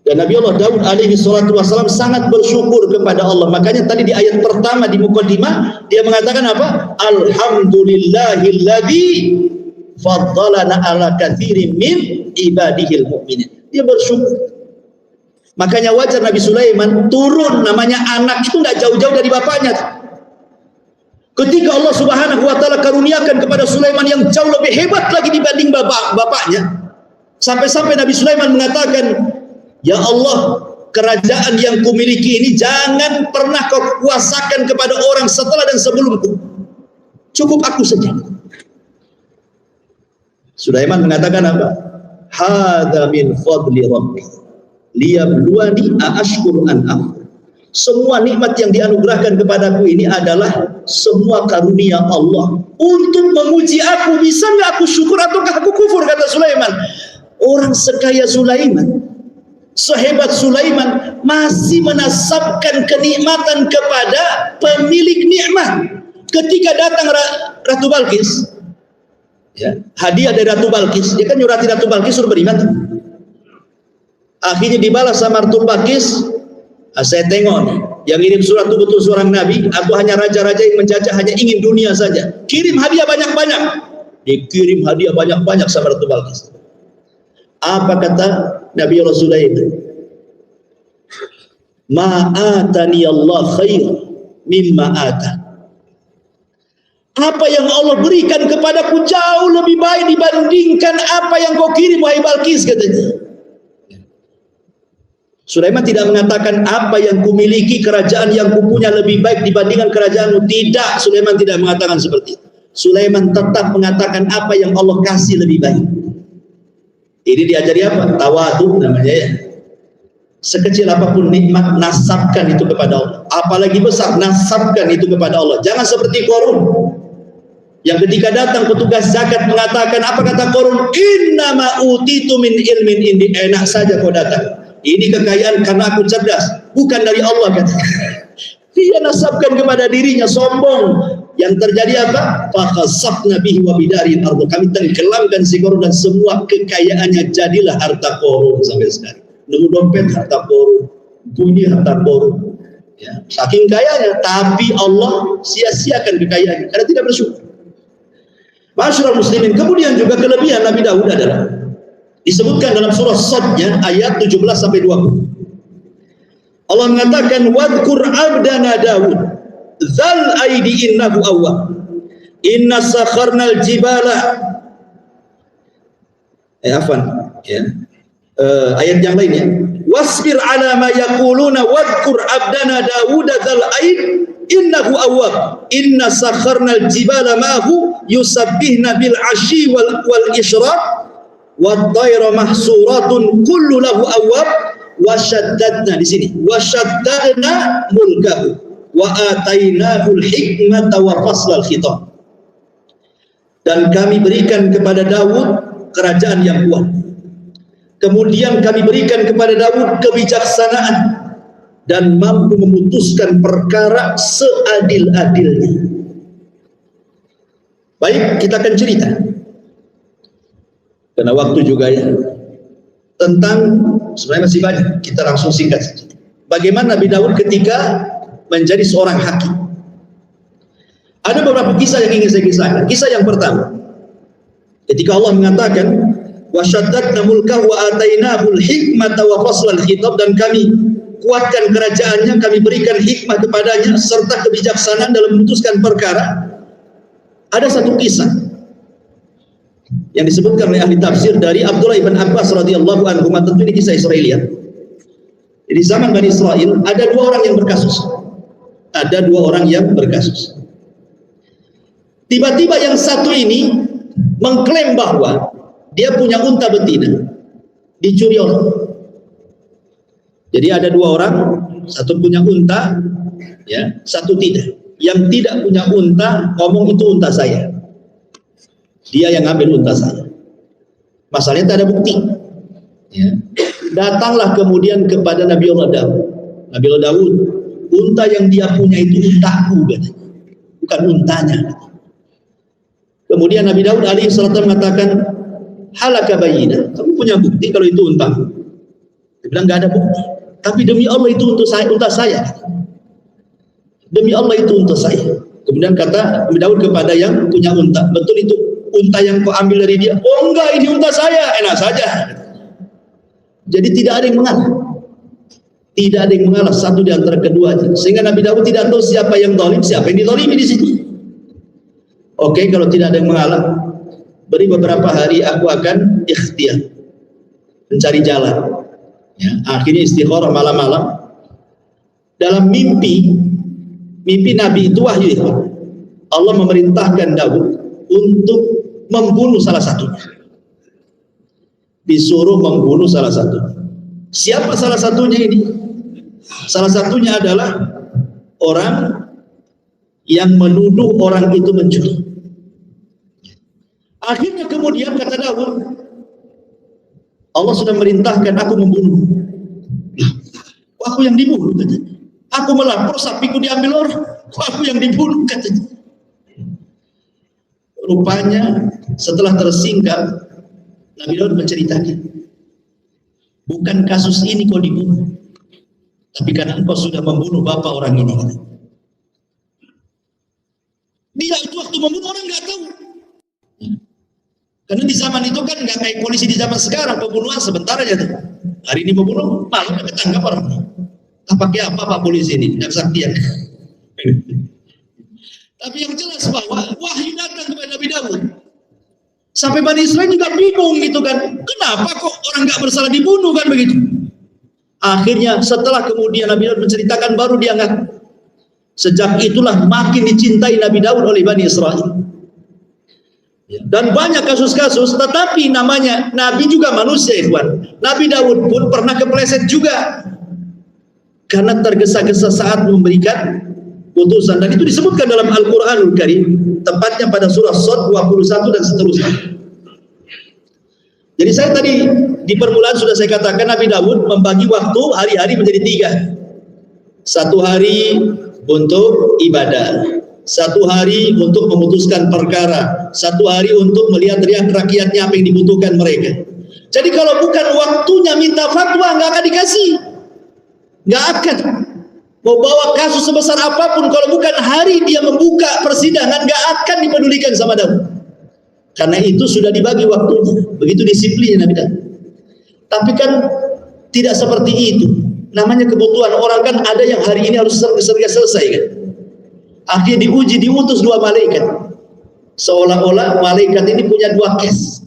Dan Nabi Allah Daud alaihi salatu wassalam sangat bersyukur kepada Allah. Makanya tadi di ayat pertama di muqaddimah dia mengatakan apa? Alhamdulillahilladzi faddalana ala katsirin min ibadihil mu'minin. Dia bersyukur. Makanya wajar Nabi Sulaiman turun, namanya anak itu tidak jauh-jauh dari bapaknya. Ketika Allah Subhanahu wa taala karuniakan kepada Sulaiman yang jauh lebih hebat lagi dibanding bapaknya. Sampai-sampai Nabi Sulaiman mengatakan, "Ya Allah, kerajaan yang kumiliki ini jangan pernah kau kuasakan kepada orang setelah dan sebelumku. Cukup aku saja." Sulaiman mengatakan apa? Hadza min fadli rabbi liyabluwani aashkuru an akfur. Semua nikmat yang dianugerahkan kepadaku ini adalah semua karunia Allah untuk menguji aku, bisa nggak aku syukur ataukah aku kufur, kata Sulaiman. Orang sekaya Sulaiman, sehebat Sulaiman, masih menasabkan kenikmatan kepada pemilik nikmat. Ketika datang Ratu Balkis, ya, hadiah dari Ratu Balkis, dia kan nyurati Ratu Balkis suruh beriman. Akhirnya dibalas sama Ratu Balkis, saya tengok nih, yang ngirim surat itu betul seorang nabi atau hanya raja-raja yang menjajah hanya ingin dunia saja. Kirim hadiah banyak-banyak. Dikirim hadiah banyak-banyak sama Ratu Balkis. Apa kata Nabi Allah Sulaiman? Ma'atani Allah khair mimma ata. Apa yang Allah berikan kepadaku jauh lebih baik dibandingkan apa yang kau kirim wahai Balkis, katanya. Sulaiman tidak mengatakan apa yang kumiliki, kerajaan yang kupunya lebih baik dibandingkan kerajaanmu. Tidak, Sulaiman tidak mengatakan seperti itu. Sulaiman tetap mengatakan apa yang Allah kasih lebih baik. Ini diajari apa? Tawadu namanya ya. Sekecil apapun nikmat, nasabkan itu kepada Allah. Apalagi besar, nasabkan itu kepada Allah. Jangan seperti Qarun yang ketika datang petugas zakat mengatakan, apa kata Qarun? Innama utitu min ilmin indi. Enak saja kau datang. Ini kekayaan karena aku cerdas, bukan dari Allah, kata. Dia nasabkan kepada dirinya, sombong. Yang terjadi apa? Fakhasafna bihi wa bidaril ardh. Kami tenggelamkan si Qarun dan semua kekayaannya jadilah harta Qarun sampai sekarang. Nemu dompet harta Qarun, bunyi harta Qarun. Ya, saking kayanya, tapi Allah sia-siakan kekayaannya karena tidak bersyukur. Masyarakat muslimin, kemudian juga kelebihan Nabi Daud adalah disebutkan dalam surah Sad-nya ayat 17 sampai 20. Allah mengatakan wadhkur abdana Daud dzal aidi innahu awwab inna sakharnal jibala ayat yang lainnya wasbir ala ma yaquluna wadhkur abdana Daud dzal aid innahu awwab inna sakharnal jibala ma'hu yusabbihna bil ashi wal isyraq wat-tayra mahsuratun kullu lahu awwab wasyaddadna, di sini wasyaddadna mulkahu wa atainahu al-hikmata wa faslal khitab. Dan kami berikan kepada Daud kerajaan yang kuat. Kemudian kami berikan kepada Daud kebijaksanaan dan mampu memutuskan perkara seadil-adilnya. Baik, kita akan cerita karena waktu juga ya, tentang sebenarnya masih banyak, kita langsung singkat saja. Bagaimana Nabi Daud ketika menjadi seorang hakim. Ada beberapa kisah yang ingin saya kisahkan. Kisah yang pertama, ketika Allah mengatakan wasyaddadna mulkahu wa atainahul hikmata wa faslal khitab, dan kami kuatkan kerajaannya, kami berikan hikmah kepadanya serta kebijaksanaan dalam memutuskan perkara. Ada satu kisah yang disebutkan oleh ahli tafsir dari Abdullah ibn Abbas radhiyallahu anhu, tentu ini kisah Israeliat. Di zaman Bani Israel ada dua orang yang berkasus. Ada dua orang yang berkasus. Tiba-tiba yang satu ini mengklaim bahwa dia punya unta betina, dicuri orang. Jadi ada dua orang, satu punya unta, ya, satu tidak. Yang tidak punya unta ngomong itu unta saya. Dia yang ambil unta saya. Masalahnya tak ada bukti. Ya. Datanglah kemudian kepada Nabi Allah Daud. Nabi Allah Daud, unta yang dia punya itu untaku, katanya. Bukan untanya. Kemudian Nabi Daud alaihi salatu mengatakan, halaka bayyinah. Kamu punya bukti kalau itu untaku? Dia bilang enggak ada bukti. Tapi demi Allah itu untuk saya, unta saya. Demi Allah itu unta saya. Kemudian kata Nabi Daud kepada yang punya unta, betul itu unta yang kau ambil dari dia? Oh enggak, ini unta saya. Enak saja. Jadi tidak ada yang mengalah. Tidak ada yang mengalah satu di antara keduanya. Sehingga Nabi Daud tidak tahu siapa yang zalim, siapa yang dizalimi di sini. Oke, kalau tidak ada yang mengalah, beri beberapa hari aku akan ikhtiar, mencari jalan. Ya, akhirnya istikharah malam-malam. Dalam mimpi Nabi itu wahyu itu. Allah memerintahkan Daud untuk membunuh salah satunya. Disuruh membunuh salah satu. Siapa salah satunya ini? Salah satunya adalah orang yang menuduh orang itu mencuri. Akhirnya kemudian kata Daud, Allah sudah merintahkan aku membunuh. Aku yang dibunuh, katanya. Aku melapor, sapiku diambil orang. Aku yang dibunuh, katanya. Rupanya setelah tersingkap, Nabi Daud menceritakan, bukan kasus ini kau dibunuh, tapi karena engkau sudah membunuh bapak orang ini. Dia itu waktu membunuh orang nggak tahu. Karena di zaman itu kan nggak kayak polisi di zaman sekarang, pembunuhan sebentar aja tuh. Hari ini membunuh, malam ketangkap orang. Tak pakai apa Pak polisi ini, tidak kesaktian. Tapi yang jelas bahwa wahyu datang kepada Nabi Daud. Sampai Bani Israel juga bingung gitu kan. Kenapa kok orang nggak bersalah dibunuh kan begitu? Akhirnya setelah kemudian Nabi Daud menceritakan, baru dia ngaku. Sejak itulah makin dicintai Nabi Daud oleh Bani Israel. Dan banyak kasus-kasus, tetapi namanya Nabi juga manusia, ikhwan. Nabi Daud pun pernah kepleset juga. Karena tergesa-gesa saat memberikan putusan, dan itu disebutkan dalam Al-Quranul Karim, tepatnya pada surah Shad 21 dan seterusnya. Jadi saya tadi di permulaan sudah saya katakan Nabi Daud membagi waktu hari-hari menjadi 3. Satu hari untuk ibadah, satu hari untuk memutuskan perkara, satu hari untuk melihat rakyatnya apa yang dibutuhkan mereka. Jadi kalau bukan waktunya minta fatwa, nggak akan dikasih, nggak akan. Mau bawa kasus sebesar apapun, kalau bukan hari dia membuka persidangan, nggak akan dipedulikan sama Daud. Karena itu sudah dibagi waktunya. Begitu disiplinnya Nabi Daud. Tapi kan tidak seperti itu. Namanya kebutuhan orang kan ada yang hari ini harus selesai kan. Akhirnya diuji, diutus 2 malaikat. Seolah-olah malaikat ini punya 2 case,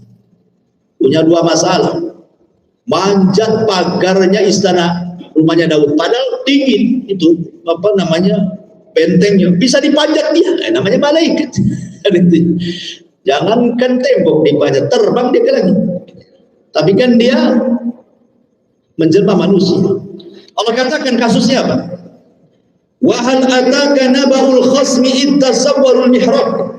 punya 2 masalah. Manjat pagarnya istana rumahnya Daud, padahal dingin itu apa namanya bentengnya, bisa dipanjat dia, namanya malaikat. Jangankan tembok dipanjat, terbang dia ke langit. Tapi kan dia menjelma manusia. Allah katakan kasusnya apa? Wa hal ataka naba'ul khasmi ittasawwarul mihrab.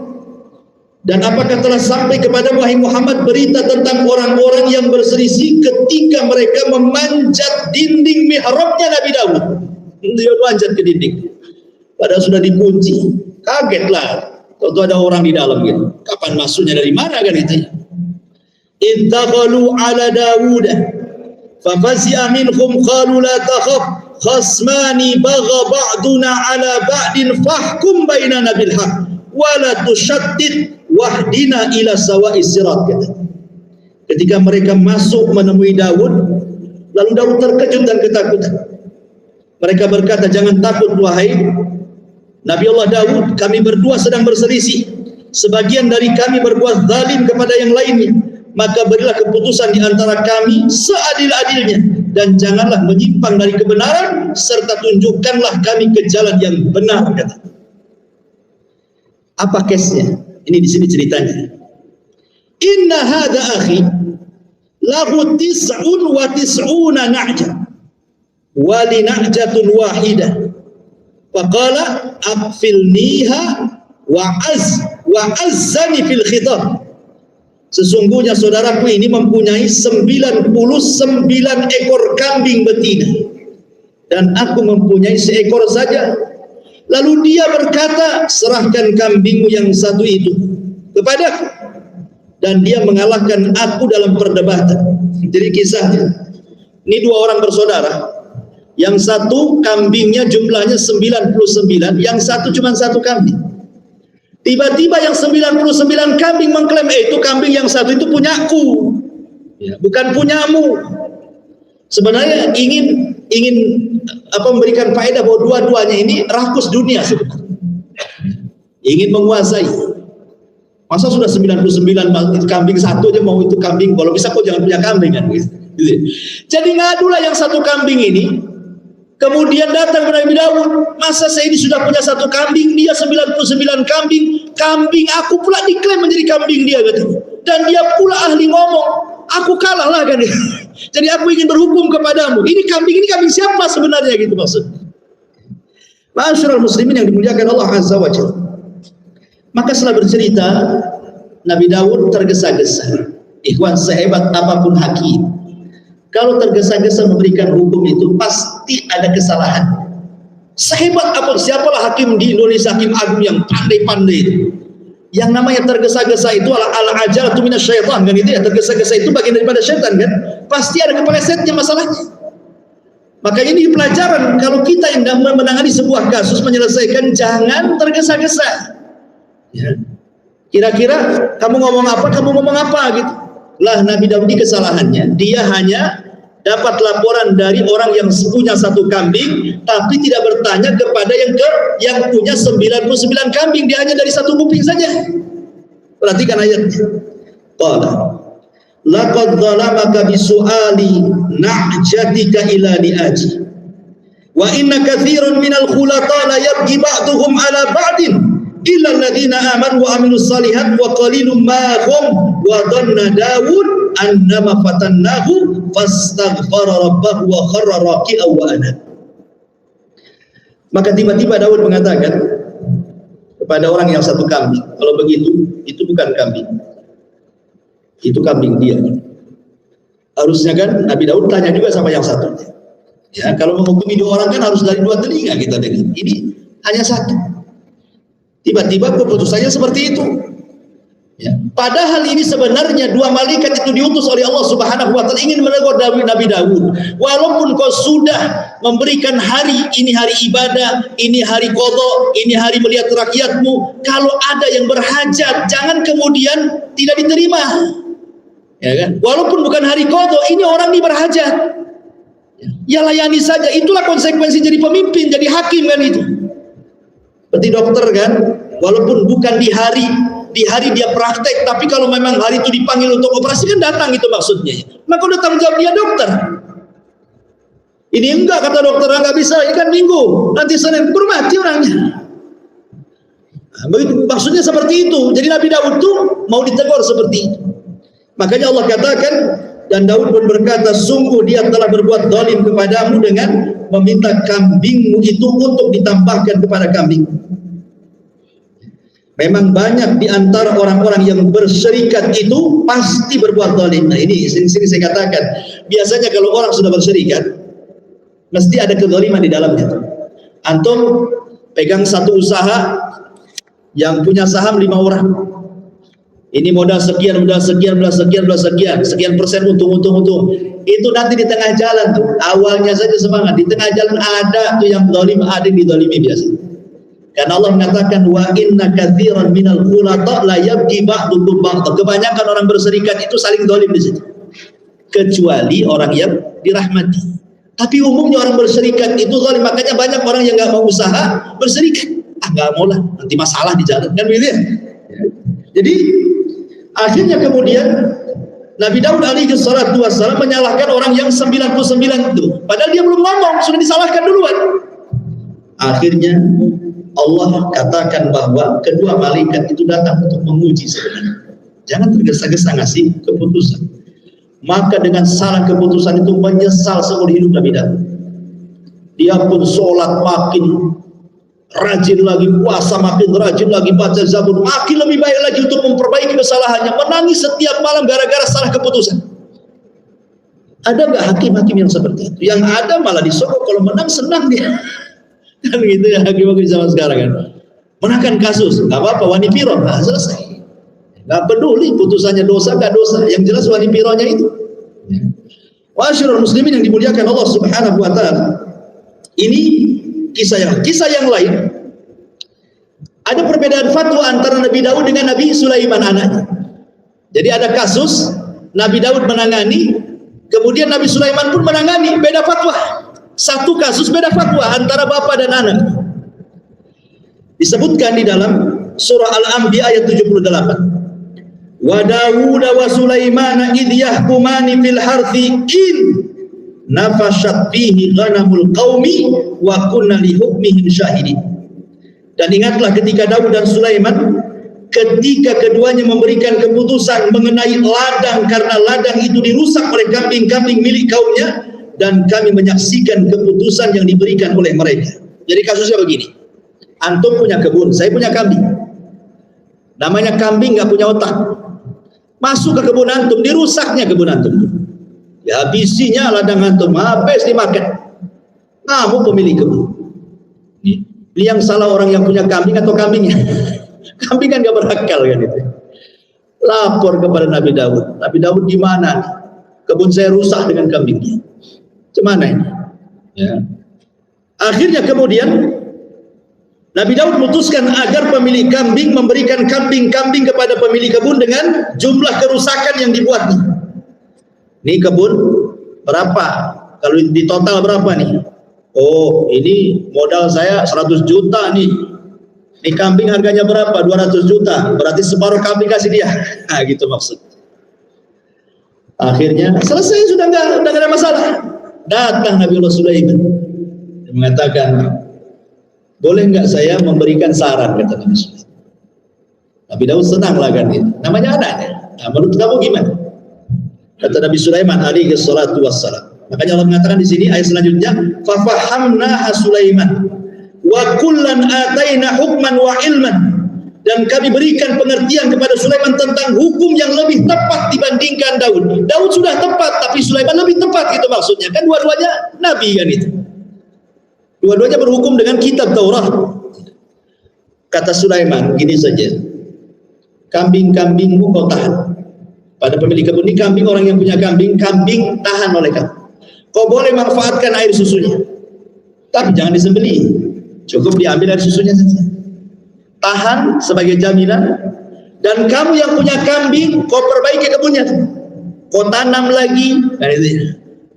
Dan apakah telah sampai kepada wahai Muhammad berita tentang orang-orang yang berselisih ketika mereka memanjat dinding mihrabnya Nabi Daud. Dia manjat ke dinding, padahal sudah dikunci. Kagetlah, tentu ada orang di dalam gitu. Kapan masuknya, dari mana kan itu? Idkhalu ala Daud fafazi'a minhum qalu la takhaf khasmani bagha ba'duna ala ba'din fahkum bainana bil haqq wala tushaddid wahdina ila sawa'is sirat. Ketika mereka masuk menemui Daud, lalu Daud terkejut dan ketakutan. Mereka berkata, jangan takut wahai Nabi Allah Daud, kami berdua sedang berselisih. sebagian dari kami berbuat zalim kepada yang lainnya, maka berilah keputusan di antara kami seadil-adilnya, dan janganlah menyimpang dari kebenaran, serta tunjukkanlah kami ke jalan yang benar. Kata. Apa case-nya? Ini di sini ceritanya. Inna hadza akhi lahu 99 na'jah wa li na'jatun wahidah. Faqala aqfilniha wa azzani fil khitab. Sesungguhnya saudaraku ini mempunyai 99 ekor kambing betina, dan aku mempunyai seekor saja. Lalu dia berkata, serahkan kambingmu yang satu itu kepadaku, dan dia mengalahkan aku dalam perdebatan. Jadi kisahnya, ini dua orang bersaudara, yang satu kambingnya jumlahnya 99, yang satu cuma satu kambing. Tiba-tiba yang 99 kambing mengklaim, itu kambing yang satu itu punyaku, ya, bukan punyamu. Sebenarnya ingin memberikan faedah bahwa dua-duanya ini rakus dunia sebenarnya. Ingin menguasai. Masa sudah 99 kambing satu aja mau itu kambing, kalau bisa kok jangan punya kambing kan gitu. Jadi ngadulah yang satu kambing ini. Kemudian datang ke Nabi Daud, masa saya ini sudah punya satu kambing, dia 99 kambing aku pula diklaim menjadi kambing dia gitu. Dan dia pula ahli ngomong, aku kalah lah kan. Jadi aku ingin berhukum kepadamu. Ini kambing siapa sebenarnya gitu maksudnya. Ma'asyiral muslimin yang dimuliakan Allah Azza wa Jalla. Maka setelah bercerita, Nabi Daud tergesa-gesa. Ikhwan, sehebat apapun hakim, kalau tergesa-gesa memberikan hukum itu pasti ada kesalahan. Sehebat apa, siapalah hakim di Indonesia, hakim agung yang pandai-pandai itu. Yang namanya tergesa-gesa itu al-ajalatu minasyaitan kan, itu ya, tergesa-gesa itu bagian daripada syaitan kan. Pasti ada kepelesetnya masalahnya. Makanya ini pelajaran, kalau kita yang menangani sebuah kasus, menyelesaikan, jangan tergesa-gesa. Ya. Kira-kira kamu ngomong apa gitu. Lah Nabi Daud ini kesalahannya, dia hanya dapat laporan dari orang yang punya satu kambing, tapi tidak bertanya kepada yang punya 99 kambing. Dia hanya dari satu kuping saja. Perhatikan ayatnya. Qala laqad zalamaka bisu'ali na'jatika ila ni'aji wa inna katsiran minal khulata la yabghi ba'duhum ala ba'din illa alladhina amanu wa amilus salihat wa qalilum ma hum wa dhanna Daud annama fatannahu fastaghfara rabbahu wa kharra raki'an wa anab. Maka tiba-tiba Daud mengatakan kepada orang yang satu kambing, kalau begitu itu bukan kambing, itu kambing dia. Harusnya kan Nabi Daud tanya juga sama yang satu. Ya, kalau menghukumi dua orang kan harus dari dua telinga kita dengar. Ini hanya satu. Tiba-tiba keputusannya seperti itu. Ya. Padahal ini sebenarnya dua malaikat itu diutus oleh Allah Subhanahu wa Ta'ala ingin menegur Nabi Daud. Walaupun kau sudah memberikan hari ini hari ibadah, ini hari qadha, ini hari melihat rakyatmu, kalau ada yang berhajat jangan kemudian tidak diterima. Ya kan? Walaupun bukan hari qadha, ini orang ini berhajat. Ya layani saja, itulah konsekuensi jadi pemimpin, jadi hakim kan itu. Seperti dokter kan, walaupun bukan di hari dia praktek, tapi kalau memang hari itu dipanggil untuk operasi kan datang, itu maksudnya. Maka udah tanggung jawab dia dokter. Ini enggak, kata dokter, enggak bisa, ini kan minggu, nanti Senin mati orangnya. Nah, maksudnya seperti itu. Jadi Nabi Daud tuh mau ditegur seperti itu. Makanya Allah katakan, dan Daud pun berkata, sungguh dia telah berbuat zalim kepadamu dengan meminta kambingmu itu untuk ditambahkan kepada kambing. Memang banyak di antara orang-orang yang berserikat itu pasti berbuat zalim. Nah ini sini saya katakan, biasanya kalau orang sudah berserikat, mesti ada kezaliman di dalamnya. Antum pegang satu usaha yang punya saham 5 orang. Ini modal sekian persen untung. Itu nanti di tengah jalan tuh, awalnya saja semangat, di tengah jalan ada tuh yang zalim, ada yang dizalimi biasa. Karena Allah mengatakan wa inna katsiran minal khulata la yabghi ba'dukum ba'd. Kebanyakan orang berserikat itu saling zalim di situ. Kecuali orang yang dirahmati. Tapi umumnya orang berserikat itu zalim, makanya banyak orang yang enggak mau usaha berserikat. Enggak mau lah, nanti masalah di jalan kan begitu ya. Jadi akhirnya kemudian Nabi Daud alaihi salatu wassalam menyalahkan orang yang 99 itu. Padahal dia belum ngomong, sudah disalahkan duluan. Akhirnya Allah katakan bahwa kedua malaikat itu datang untuk menguji sebenarnya. Jangan tergesa-gesa ngasih keputusan. Maka dengan salah keputusan itu menyesal seumur hidup Nabi Daud. Dia pun sholat makin rajin lagi, puasa makin rajin lagi, baca Zabur makin lebih baik lagi untuk memperbaiki kesalahannya. Menangis setiap malam gara-gara salah keputusan. Ada nggak hakim-hakim yang seperti itu? Yang ada malah disogok, kalau menang senang dia. Kan gitu ya hakim-hakim zaman sekarang kan. Menangkan kasus, nggak apa-apa, wani piro, nah, selesai. Nggak peduli putusannya dosa nggak dosa, yang jelas wani pironya itu. Masyarul muslimin yang dimuliakan Allah Subhanahu wa taala. Ini kisah yang lain. Ada perbedaan fatwa antara Nabi Daud dengan Nabi Sulaiman anaknya. Jadi ada kasus Nabi Daud menangani, kemudian Nabi Sulaiman pun menangani, beda fatwa. Satu kasus beda fatwa antara bapak dan anak. Disebutkan di dalam surah Al-Anbiya ayat 78. Wa Dawud wa Sulaiman idh yahkumani fil harthi in nafashat fihi ghanamul qaumi wa kunna li hukmihim syahidin. Dan ingatlah ketika Daud dan Sulaiman ketika keduanya memberikan keputusan mengenai ladang, karena ladang itu dirusak oleh kambing-kambing milik kaumnya, dan kami menyaksikan keputusan yang diberikan oleh mereka. Jadi kasusnya begini, antum punya kebun, saya punya kambing. Namanya kambing nggak punya otak. Masuk ke kebun antum, dirusaknya kebun antum. Ya habisinya ladang antum, habis dimakan. Kamu pemilik kebun. Yang salah orang yang punya kambing atau kambingnya? Kambing kan gak berakal kan itu. Lapor kepada Nabi Daud. Nabi Daud di mana? Kebun saya rusak dengan kambingnya. Gimana ini? Ya. Akhirnya kemudian Nabi Daud memutuskan agar pemilik kambing memberikan kambing-kambing kepada pemilik kebun dengan jumlah kerusakan yang dibuatnya. Ini kebun berapa? Kalau di total berapa nih? Oh, ini modal saya 100 juta nih. Ini kambing harganya berapa? 200 juta. Berarti separuh kambing kasih dia. Nah, gitu maksud. Akhirnya selesai, sudah enggak ada masalah. Datang Nabi Allah Sulaiman. Dia mengatakan, boleh enggak saya memberikan saran, kata Nabi Sulaiman. Nabi Daud senang lah kan itu. Namanya anaknya. Nah, menurut kamu gimana? Kata Nabi Sulaiman alaihi salatu wassalam. Makanya Allah mengatakan di sini ayat selanjutnya, fa fahamnaha Sulaiman wa kullan ataina hukman wa ilman. Dan kami berikan pengertian kepada Sulaiman tentang hukum yang lebih tepat dibandingkan Daud. Daud sudah tepat, tapi Sulaiman lebih tepat, gitu maksudnya. Kan dua-duanya nabi kan itu. Dua-duanya berhukum dengan kitab Taurat. Kata Sulaiman, gini saja. Kambing-kambingmu kau tahan. Pada pemilik kebun ini kambing, orang yang punya kambing, kambing tahan oleh kamu. Kau boleh manfaatkan air susunya, tapi jangan disembelih. Cukup diambil air susunya saja. Tahan sebagai jaminan. Dan kamu yang punya kambing, kau perbaiki kebunnya. Kau tanam lagi.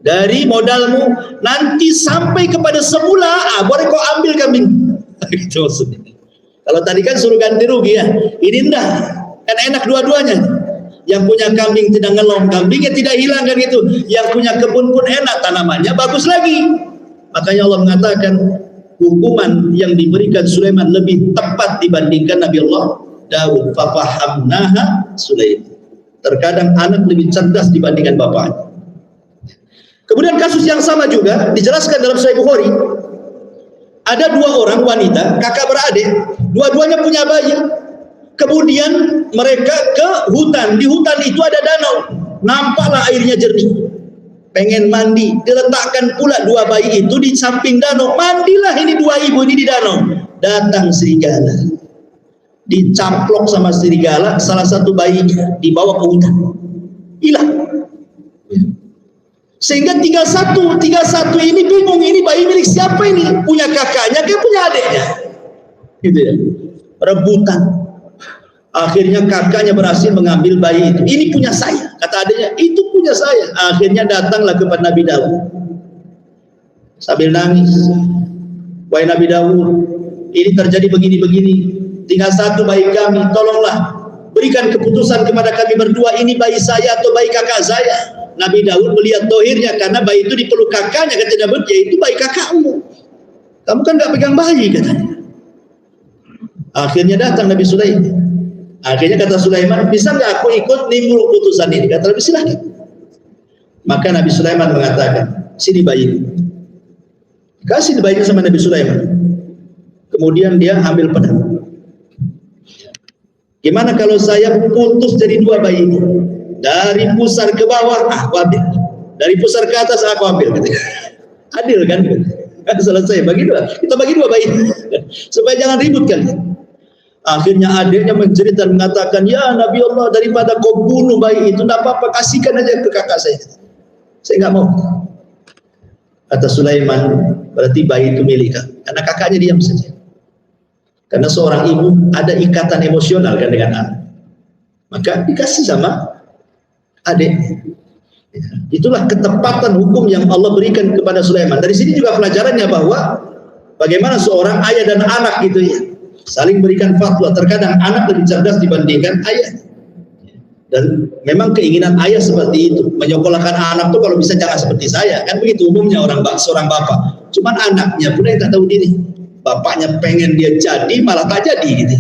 Dari modalmu, nanti sampai kepada semula, boleh kau ambil kambing. Itu maksudnya. Kalau tadi kan suruh ganti rugi ya. Ini enggak. Kan enak dua-duanya. Yang punya kambing tidak ngelong, kambingnya tidak hilang kan itu. Yang punya kebun pun enak, tanamannya bagus lagi. Makanya Allah mengatakan hukuman yang diberikan Sulaiman lebih tepat dibandingkan Nabi Allah Daud. Fafahamnaha Sulaiman. Terkadang anak lebih cerdas dibandingkan bapaknya. Kemudian kasus yang sama juga dijelaskan dalam Sahih Bukhari. Ada dua orang wanita, kakak beradik, dua-duanya punya bayi. Kemudian mereka ke hutan. Di hutan itu ada danau. Nampaklah airnya jernih. Pengen mandi. Diletakkan pula dua bayi itu di samping danau. Mandilah ini dua ibu ini di danau. Datang serigala. Dicaplok sama serigala. Salah satu bayinya dibawa ke hutan. Hilang. Sehingga tiga satu ini bingung. Ini bayi milik siapa ini? Punya kakaknya, kayak punya adiknya. Gitu ya. Rebutan. Akhirnya kakaknya berhasil mengambil bayi itu. Ini punya saya, kata adiknya. Itu punya saya. Akhirnya datanglah kepada Nabi Daud sambil nangis. Wahai Nabi Daud, ini terjadi begini-begini. Tinggal satu bayi kami, tolonglah. berikan keputusan kepada kami berdua, ini bayi saya atau bayi kakak saya. Nabi Daud melihat dohirnya, karena bayi itu dipeluk kakaknya, kata Daud, ya itu bayi kakakmu, kamu kan gak pegang bayi, katanya. Akhirnya datang Nabi Sulaiman. Akhirnya kata Sulaiman, bisa nggak aku ikut nimbrung putusan ini? Kata Nabi, silahkan. Maka Nabi Sulaiman mengatakan, sini bayi. Kasih bayinya sama Nabi Sulaiman. Kemudian dia ambil pedang. Gimana kalau saya putus jadi dua bayi ini? Dari pusar ke bawah, aku ambil. Dari pusar ke atas, aku ambil. Adil kan? Selesai, bagi dua. Kita bagi dua bayi. Supaya jangan ribut kan. Akhirnya adiknya menjerit dan mengatakan, ya Nabi Allah, daripada kau bunuh bayi itu, tidak apa-apa, kasihkan aja ke kakak saya. Saya nggak mau. Kata Sulaiman, berarti bayi itu milik kak. Karena kakaknya diam saja. Karena seorang ibu ada ikatan emosional kan dengan anak. Maka dikasih sama adik. Itulah ketepatan hukum yang Allah berikan kepada Sulaiman. Dari sini juga pelajarannya bahwa bagaimana seorang ayah dan anak gitu ya, saling berikan fatwa. Terkadang anak lebih cerdas dibandingkan ayah. Dan memang keinginan ayah seperti itu, menyekolahkan anak tuh kalau bisa jangan seperti saya, kan begitu umumnya seorang bapak. Cuman anaknya pun yang tak tahu diri, bapaknya pengen dia jadi malah tak jadi gitu.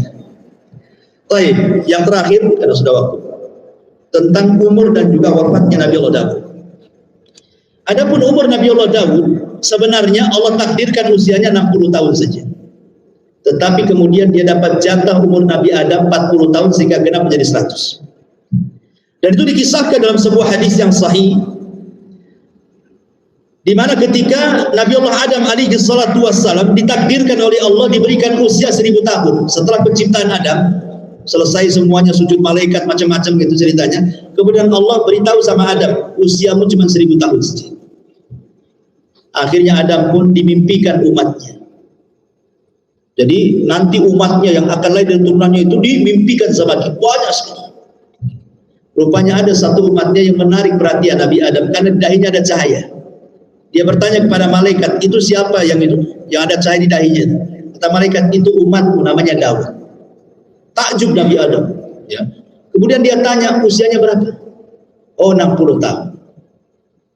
Baik, yang terakhir karena sudah waktu, tentang umur dan juga wafatnya Nabi Allah Daud. Adapun umur Nabi Allah Daud, sebenarnya Allah takdirkan usianya 60 tahun saja. Tetapi kemudian dia dapat jatah umur Nabi Adam 40 tahun sehingga genap menjadi 100. Dan itu dikisahkan dalam sebuah hadis yang sahih, di mana ketika Nabi Allah Adam alaihi salatu wassalam ditakdirkan oleh Allah diberikan usia 1000 tahun setelah penciptaan Adam, selesai semuanya sujud malaikat macam-macam gitu ceritanya. Kemudian Allah beritahu sama Adam, usiamu cuma 1000 tahun saja. Akhirnya Adam pun dimimpikan umatnya. Jadi nanti umatnya yang akan lahir dari turunannya itu dimimpikan sama dia, banyak sekali. Rupanya ada satu umatnya yang menarik perhatian Nabi Adam karena dahinya ada cahaya. Dia bertanya kepada malaikat, itu siapa yang itu? Yang ada cahaya di dahinya. Kata malaikat, itu umatku namanya Daud. Takjub Nabi Adam. Ya. Kemudian dia tanya, usianya berapa? Oh 60 tahun.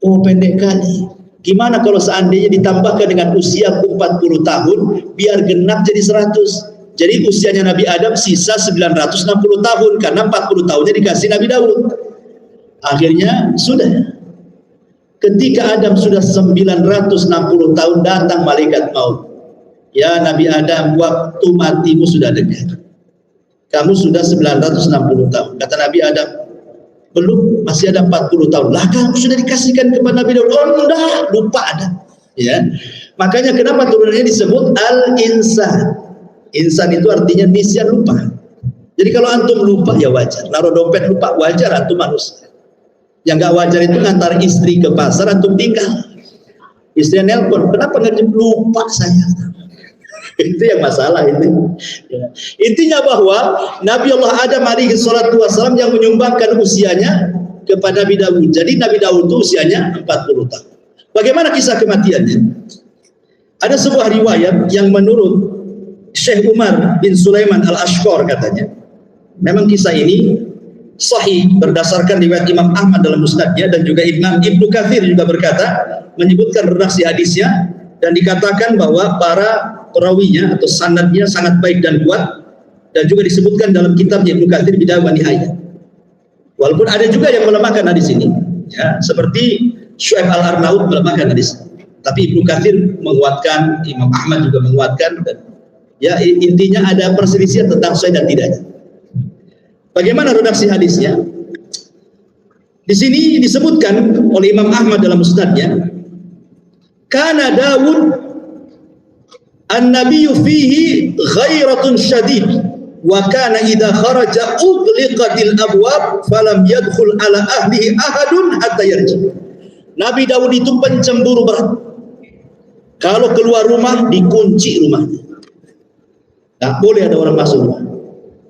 Oh pendek kali. Gimana kalau seandainya ditambahkan dengan usia 40 tahun, biar genap jadi 100. Jadi usianya Nabi Adam sisa 960 tahun, karena 40 tahunnya dikasih Nabi Daud. Akhirnya sudah. Ketika Adam sudah 960 tahun, datang malaikat maut. Ya Nabi Adam, waktu matimu sudah dekat. Kamu sudah 960 tahun. Kata Nabi Adam, belum, masih ada 40 tahun. Lah kamu sudah dikasihkan kepada Nabi Daud. Oh enggak, lupa ada. Ya. Makanya kenapa turunannya disebut al-insan. Insan itu artinya nisyan, lupa. Jadi kalau antum lupa ya wajar. Naruh dompet lupa, wajar, antum manusia. Yang nggak wajar itu ngantar istri ke pasar, antum tinggal. Istrinya nelpon, kenapa nggak lupa saya? Itu yang masalah itu. Ya. Intinya bahwa Nabi Allah Adam alaihi salatu wassalam yang menyumbangkan usianya kepada Nabi Daud. Jadi Nabi Daud itu usianya 40 tahun. Bagaimana kisah kematiannya? Ada sebuah riwayat yang menurut Syekh Umar bin Sulaiman al-Ashqar katanya, memang kisah ini sahih berdasarkan riwayat Imam Ahmad dalam musnadnya, dan juga Ibnu Katsir juga berkata, menyebutkan redaksi hadisnya, dan dikatakan bahwa para perawinya atau sanadnya sangat baik dan kuat, dan juga disebutkan dalam kitab Ibnu Katsir Bidayah wa Nihayah. Walaupun ada juga yang melemahkan hadis ini, ya, seperti Syuaib al-Arnaud melemahkan hadis, tapi Ibnu Katsir menguatkan, Imam Ahmad juga menguatkan, dan ya intinya ada perselisihan tentang sahih dan tidaknya. Bagaimana redaksi hadisnya? Di sini disebutkan oleh Imam Ahmad dalam musnadnya, kana Daud an-nabiyyu fihi ghairatun syadid wa kana idza kharaja ughliqatil abwab falam yadkhul ala ahlihi ahadun hatta yarji. Nabi Daud itu pencemburu berat. Kalau keluar rumah dikunci rumahnya. Tak boleh ada orang masuk rumah.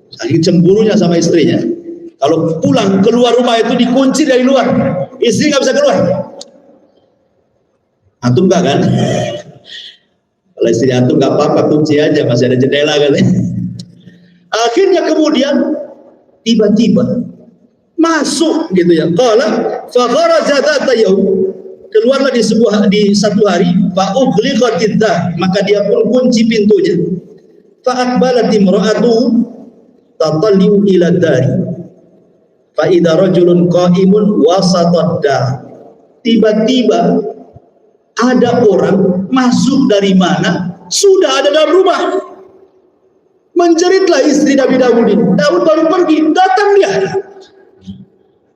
Saking cemburunya sama istrinya. Kalau pulang keluar rumah itu dikunci dari luar. Istri nggak bisa keluar. Antum enggak kan? Kalau istri antum nggak apa-apa, kunci aja, masih ada jendela kan. Akhirnya kemudian tiba-tiba masuk gitu ya. Qala fa kharaja dzata yaum, keluarlah di satu hari, fa ughliqatid dar, maka dia pun kunci pintunya. Fa aqbalat imra'atu tatalliu ila dari, fa idza rajulun qa'imun wasatad dar. Tiba-tiba ada orang masuk dari mana? Sudah ada dalam rumah. Menjeritlah istri Nabi Daud ini. Daud baru pergi, datang dia.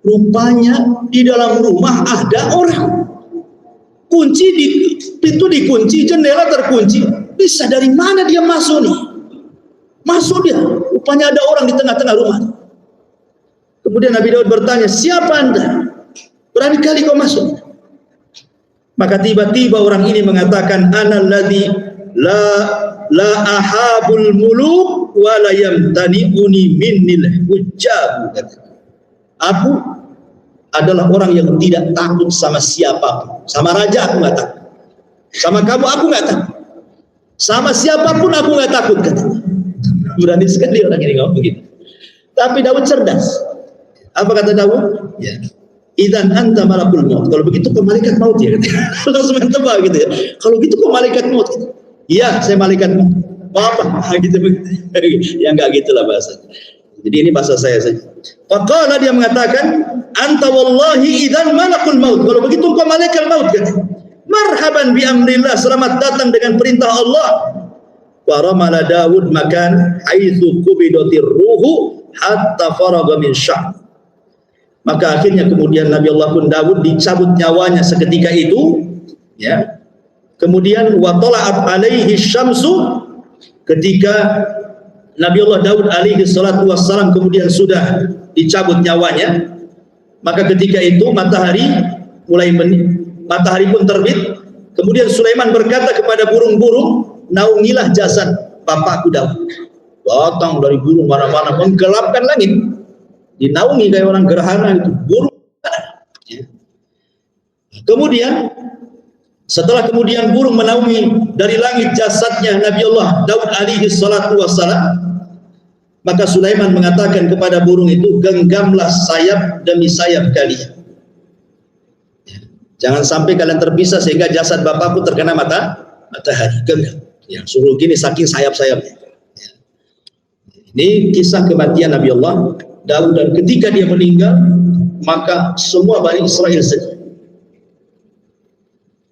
Rupanya di dalam rumah ada orang. Pintu dikunci, jendela terkunci. Bisa dari mana dia masuk nih? Masuk dia. Rupanya ada orang di tengah-tengah rumah. Kemudian Nabi Daud bertanya, siapa anda? Berani kali kau masuk? Maka tiba-tiba orang ini mengatakan, ana alladzi la ahabul muluk wa la yamtani'uni minnil hujjab. Aku adalah orang yang tidak takut sama siapapun. Sama raja aku nggak takut. Sama kamu aku nggak takut. Sama siapapun aku nggak takut, katanya. Berani sekali orang ini ngomong begitu. Tapi Daud cerdas. Apa kata Daud? Ya. Idzan anta malakul maut. Kalau begitu kau malaikat maut ya, katanya. Langsung tebak gitu ya. Kalau gitu kau malaikat maut. Iya, saya malaikat maut. Apa? Gitu begitu. Ya enggak gitulah bahasa. Jadi ini bahasa saya saja. Faqala, dia mengatakan, anta wallahi idzan malakul maut. Kalau begitu kau malaikat maut, katanya. Marhaban bi amrillah, selamat datang dengan perintah Allah. Wa ramala Daud makan haitsu qubidatir ruhu hatta faragha min sya'r. Maka akhirnya kemudian Nabi Allah pun Daud dicabut nyawanya seketika itu, ya. Kemudian wa tala'at alaihi syamsu, ketika Nabi Allah Daud alaihi salatu wassalam kemudian sudah dicabut nyawanya, maka ketika itu matahari pun terbit. Kemudian Sulaiman berkata kepada burung-burung, naungilah jasad bapakku Daud. Datang dari burung mana-mana menggelapkan langit. Dinaungi kayak orang gerhana itu, burung. Kemudian setelah kemudian burung menaungi dari langit jasadnya Nabi Allah Daud alaihi salatu wassalam, maka Sulaiman mengatakan kepada burung itu, genggamlah sayap demi sayap kalian. Jangan sampai kalian terpisah sehingga jasad bapakku terkena matahari. Genggam. Ya, suruh gini saking sayap-sayapnya. Ya. Ini kisah kematian Nabi Allah Daud, dan ketika dia meninggal maka semua Bani Israel sedih.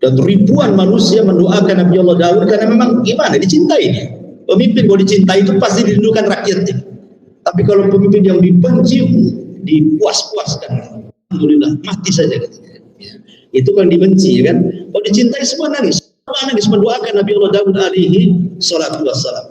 Dan ribuan manusia mendoakan Nabi Allah Daud karena memang gimana, dicintai dia. Pemimpin kalau dicintai itu pasti dirindukan rakyatnya. Tapi kalau pemimpin yang dibenci, dipuas-puaskan. Alhamdulillah, mati saja katanya. Ya. Itu kan dibenci, ya kan? Kalau dicintai semua nangis. Semua nangis mendoakan Nabi Allah Daud alaihi salatu wassalam.